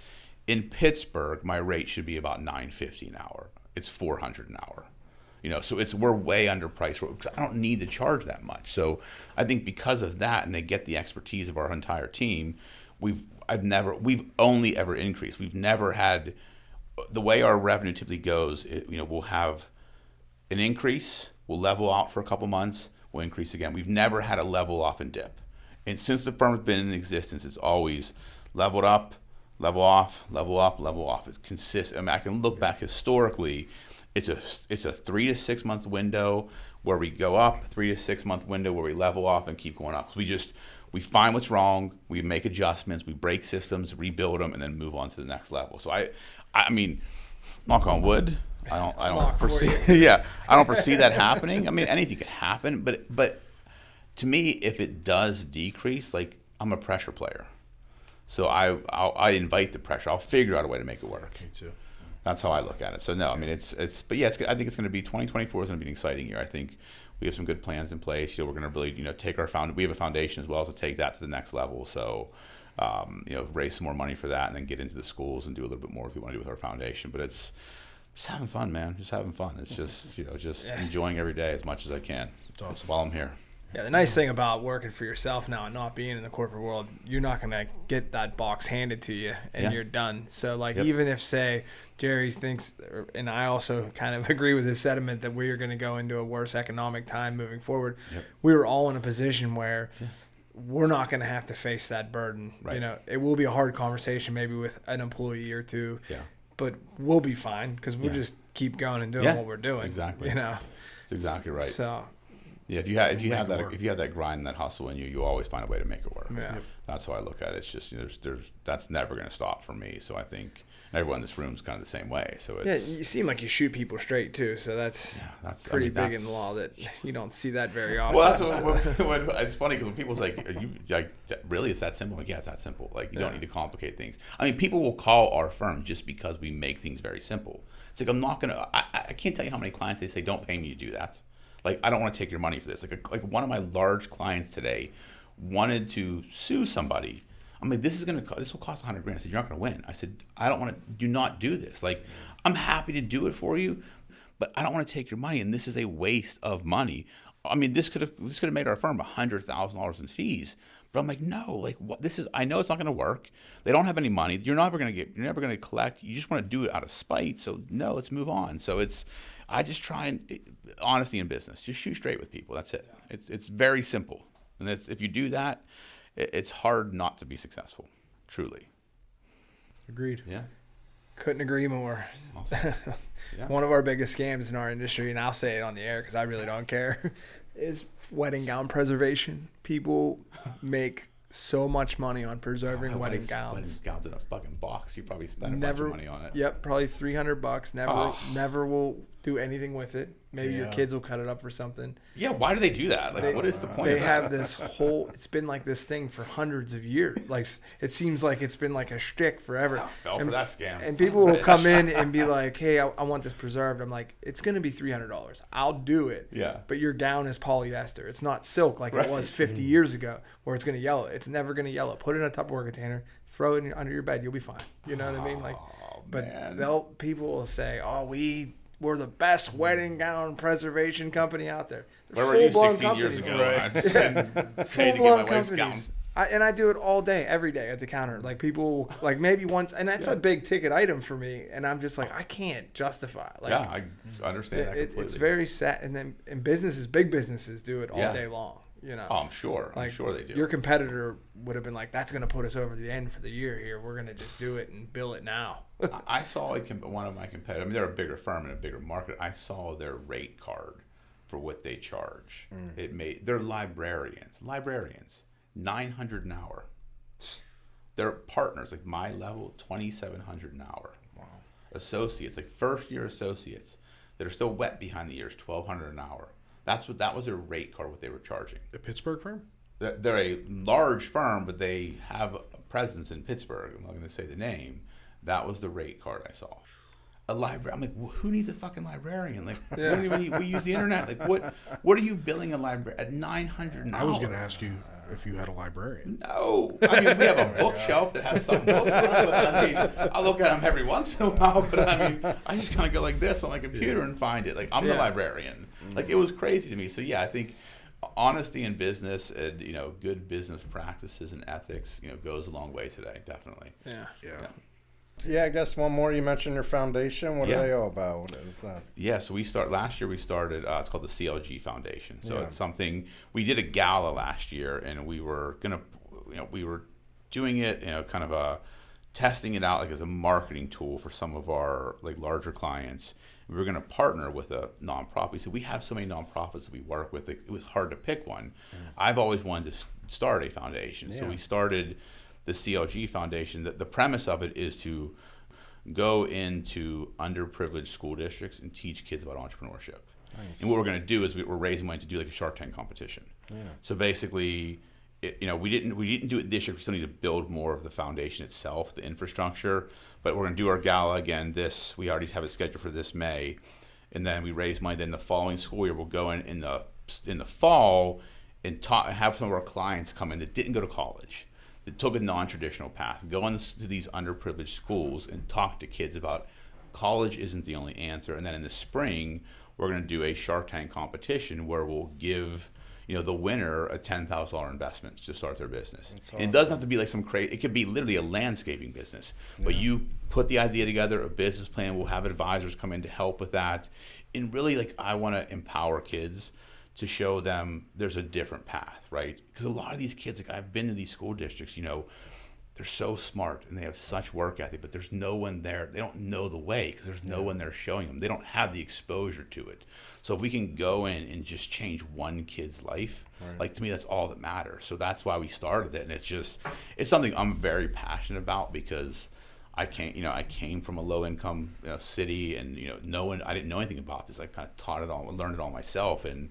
[SPEAKER 5] In Pittsburgh, my rate should be about $950 an hour. It's $400 an hour. So we're way underpriced. I don't need to charge that much. So I think because of that, and they get the expertise of our entire team, we've only ever increased. We've never had, the way our revenue typically goes, we'll have an increase, we'll level out for a couple months, we'll increase again. We've never had a level off and dip. And since the firm's been in existence, it's always leveled up, level off, level up, level off. It's consistent. I can look back historically. It's a 3 to 6 month window where we go up, 3 to 6 month window where we level off and keep going up. So we find what's wrong, we make adjustments, we break systems, rebuild them, and then move on to the next level. So I mean, knock on wood, I don't foresee I don't foresee that happening. I mean, anything could happen, but to me, if it does decrease, I'm a pressure player. So I invite the pressure. I'll figure out a way to make it work.
[SPEAKER 4] Me too.
[SPEAKER 5] That's how I look at it. So no, I mean I think it's going to be 2024 is going to be an exciting year. I think we have some good plans in place. We're going to really take we have a foundation as well to take that to the next level. So raise some more money for that and then get into the schools and do a little bit more if we want to do with our foundation. But it's just having fun, man. Just having fun. It's just enjoying every day as much as I can. It's awesome while I'm here.
[SPEAKER 3] Yeah, the nice thing about working for yourself now and not being in the corporate world, you're not going to get that box handed to you and you're done. So, even if, say, Jerry thinks, and I also kind of agree with his sentiment that we are going to go into a worse economic time moving forward, we were all in a position where we're not going to have to face that burden. Right. It will be a hard conversation maybe with an employee or two, but we'll be fine because we'll just keep going and doing what we're doing.
[SPEAKER 5] Exactly. That's exactly right.
[SPEAKER 3] So.
[SPEAKER 5] Yeah, if you have that grind and that hustle in you, you always find a way to make it work. Yeah. That's how I look at it. It's just that's never going to stop for me. So I think everyone in this room is kind of the same way. So
[SPEAKER 3] you seem like you shoot people straight too. So that's pretty big in the law that you don't see that very often.
[SPEAKER 5] Well, it's funny because when people's like, "Are you really? It's that simple?" Yeah, it's that simple. You don't need to complicate things. I mean, people will call our firm just because we make things very simple. It's I'm not gonna. I can't tell you how many clients they say, "Don't pay me to do that." I don't want to take your money for this. One of my large clients today wanted to sue somebody. I'm like, this will cost $100,000. I said, you're not going to win. I said, I don't want to. Do not do this. I'm happy to do it for you, but I don't want to take your money, and this is a waste of money I mean, this could have made our firm $100,000 in fees. But I'm like, no, like what I know it's not going to work. They don't have any money. You're never going to collect. You just want to do it out of spite. So no, let's move on. So I just try and honesty in business, just shoot straight with people. That's it. It's very simple. And if you do that, it's hard not to be successful. Truly.
[SPEAKER 3] Agreed.
[SPEAKER 5] Yeah.
[SPEAKER 3] Couldn't agree more.
[SPEAKER 5] Awesome. Yeah.
[SPEAKER 3] One of our biggest scams in our industry, and I'll say it on the air because I really don't care, is wedding gown preservation. People make so much money on preserving wedding gowns.
[SPEAKER 5] Wedding gowns in a fucking box. You probably spend a bunch of money on it.
[SPEAKER 3] Yep, probably $300. Never will do anything with it. Maybe your kids will cut it up for something.
[SPEAKER 5] Yeah, why do they do that? Like, what is the point?
[SPEAKER 3] They
[SPEAKER 5] of that?
[SPEAKER 3] have this whole. It's been like this thing for hundreds of years. Like it seems like it's been like a shtick forever.
[SPEAKER 5] I fell for that scam.
[SPEAKER 3] And people will come in and be like, "Hey, I want this preserved." I'm like, "It's going to be $300. I'll do it."
[SPEAKER 5] Yeah.
[SPEAKER 3] But your gown is polyester. It's not silk like it was 50 years ago, where it's going to yellow. It's never going to yellow. Put it in a Tupperware container. Throw it under your bed. You'll be fine. You know what I mean? Like, but people will say, "Oh, we're the best wedding gown preservation company out there."
[SPEAKER 5] Where were you 16 years ago? Right.
[SPEAKER 3] Full-blown companies. I do it all day, every day at the counter. Like people, like maybe once, and that's a big ticket item for me. And I'm just like, I can't justify. Like,
[SPEAKER 5] yeah, I understand that completely.
[SPEAKER 3] It's very sad. And then in businesses, big businesses do it all day long. You know,
[SPEAKER 5] oh, I'm sure they do.
[SPEAKER 3] Your competitor would have been like, "That's going to put us over the end for the year here. We're going to just do it and bill it now."
[SPEAKER 5] I saw one of my competitors. I mean, they're a bigger firm and a bigger market. I saw their rate card for what they charge. They're librarians, $900 an hour. They're partners, like my level, $2,700 an hour. Wow. Associates, like first year associates that are still wet behind the ears, $1,200 an hour. That was their rate card, what they were charging.
[SPEAKER 4] A Pittsburgh firm?
[SPEAKER 5] They're a large firm, but they have a presence in Pittsburgh. I'm not going to say the name. That was the rate card I saw. A library. I'm like, well, who needs a fucking librarian? Like, we use the internet. Like, what are you billing a library at $900 an hour?
[SPEAKER 4] I was going to ask you if you had a librarian.
[SPEAKER 5] No. I mean, we have a bookshelf that has some books on it. But I mean, I look at them every once in a while. But I mean, I just kind of go like this on my computer and find it. Like, I'm the librarian. Like, it was crazy to me. So, yeah, I think honesty in business and, good business practices and ethics, goes a long way today. Definitely.
[SPEAKER 3] Yeah.
[SPEAKER 2] Yeah, I guess one more. You mentioned your foundation. What are they all about? What is that?
[SPEAKER 5] Yeah, so last year we started, it's called the CLG Foundation. So it's something, we did a gala last year and we were doing it, kind of testing it out like as a marketing tool for some of our like larger clients. We were going to partner with a nonprofit. So we have so many nonprofits that we work with. It was hard to pick one. I've always wanted to start a foundation. So we started the CLG Foundation. The premise of it is to go into underprivileged school districts and teach kids about entrepreneurship. Nice. And what we're going to do is we're raising money to do like a Shark Tank competition. Yeah. So basically, we didn't do it this year. We still need to build more of the foundation itself, the infrastructure. But we're going to do our gala again. We already have it scheduled for this May, and then we raise money. Then the following school year, we'll go in the fall and have some of our clients come in that didn't go to college, that took a non-traditional path, go into these underprivileged schools and talk to kids about college isn't the only answer. And then in the spring, we're going to do a Shark Tank competition where we'll give the winner a $10,000 investment to start their business. Awesome. And it doesn't have to be like some crazy, it could be literally a landscaping business. Yeah. But you put the idea together, a business plan, we'll have advisors come in to help with that. And really, I want to empower kids to show them there's a different path, right? Because a lot of these kids, I've been to these school districts, they're so smart and they have such work ethic, but there's no one there. They don't know the way because there's no one there showing them. They don't have the exposure to it. So if we can go in and just change one kid's life, to me, that's all that matters. So that's why we started it. And it's something I'm very passionate about because I came from a low income city and, I didn't know anything about this. I kind of learned it all myself. And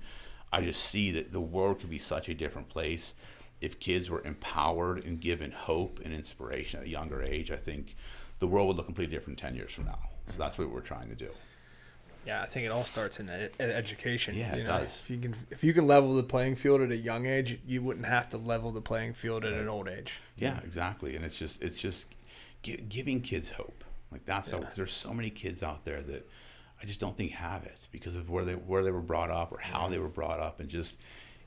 [SPEAKER 5] I just see that the world could be such a different place if kids were empowered and given hope and inspiration at a younger age. I think the world would look completely different 10 years from now. So that's what we're trying to do.
[SPEAKER 3] Yeah, I think it all starts in education.
[SPEAKER 5] Yeah, it does.
[SPEAKER 3] If you can level the playing field at a young age, you wouldn't have to level the playing field at an old age.
[SPEAKER 5] Yeah, exactly. And it's just giving kids hope. Like that's how, because there's so many kids out there that I just don't think have it because of where they were brought up or how they were brought up, and just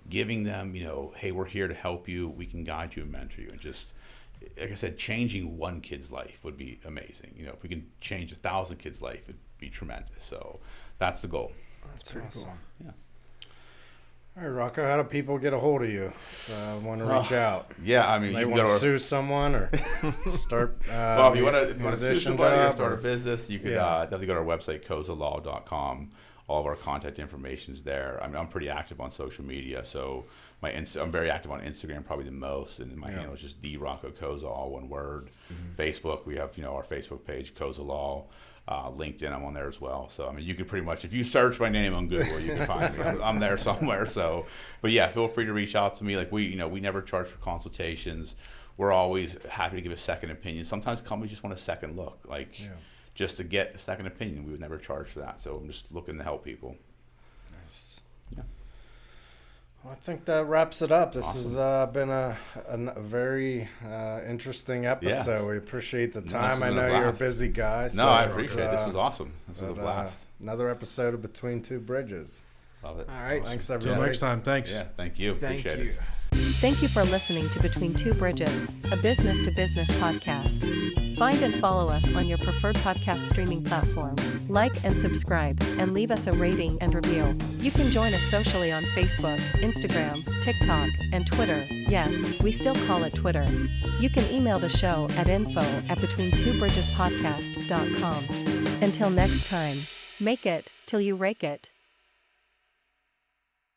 [SPEAKER 5] giving them, hey, we're here to help you. We can guide you and mentor you, and just, like I said, changing one kid's life would be amazing. If we can change 1,000 kids' life, it'd be tremendous. So that's the goal.
[SPEAKER 3] That's pretty
[SPEAKER 2] awesome.
[SPEAKER 3] Cool.
[SPEAKER 5] Yeah.
[SPEAKER 2] All right, Rocco, how do people get a hold of you? Want to reach out?
[SPEAKER 5] Yeah, I mean,
[SPEAKER 2] they
[SPEAKER 5] you
[SPEAKER 2] want
[SPEAKER 5] can
[SPEAKER 2] to
[SPEAKER 5] go
[SPEAKER 2] sue someone or start.
[SPEAKER 5] Well, if you want to sue somebody or start a
[SPEAKER 2] or,
[SPEAKER 5] business, you could definitely go to our website, cozzalaw.com. All of our contact information is there. I mean, I'm pretty active on social media, so I'm very active on Instagram, probably the most, and my handle is just the Rocco Cozza, all one word. Facebook, we have our Facebook page, Cozza Law. LinkedIn, I'm on there as well. So I mean, you could pretty much, if you search my name on Google, you can find me. I'm there somewhere. So, but yeah, feel free to reach out to me. Like we never charge for consultations. We're always happy to give a second opinion. Sometimes companies just want a second look, just to get a second opinion. We would never charge for that. So I'm just looking to help people.
[SPEAKER 2] Nice.
[SPEAKER 5] Yeah.
[SPEAKER 2] Well, I think that wraps it up. This
[SPEAKER 5] Awesome.
[SPEAKER 2] has been a very interesting episode.
[SPEAKER 5] Yeah.
[SPEAKER 2] We appreciate the
[SPEAKER 5] No,
[SPEAKER 2] time.
[SPEAKER 5] this
[SPEAKER 2] I
[SPEAKER 5] was a
[SPEAKER 2] know you're a
[SPEAKER 5] blast.
[SPEAKER 2] busy guy.
[SPEAKER 5] No,
[SPEAKER 2] So
[SPEAKER 5] I appreciate it. This was awesome. This was a blast.
[SPEAKER 2] Another episode of Between Two Bridges.
[SPEAKER 5] Love it.
[SPEAKER 3] All right.
[SPEAKER 5] Awesome.
[SPEAKER 2] Thanks,
[SPEAKER 4] Till
[SPEAKER 2] everybody.
[SPEAKER 4] next time. Thanks.
[SPEAKER 5] Yeah, thank you.
[SPEAKER 3] Thank
[SPEAKER 5] Appreciate
[SPEAKER 3] you.
[SPEAKER 5] it.
[SPEAKER 1] Thank you for listening to Between Two Bridges, a business-to-business podcast. Find and follow us on your preferred podcast streaming platform. Like and subscribe, and leave us a rating and review. You can join us socially on Facebook, Instagram, TikTok, and Twitter. Yes, we still call it Twitter. You can email the show at info@betweentwobridgespodcast.com. Until next time, make it till you rake it.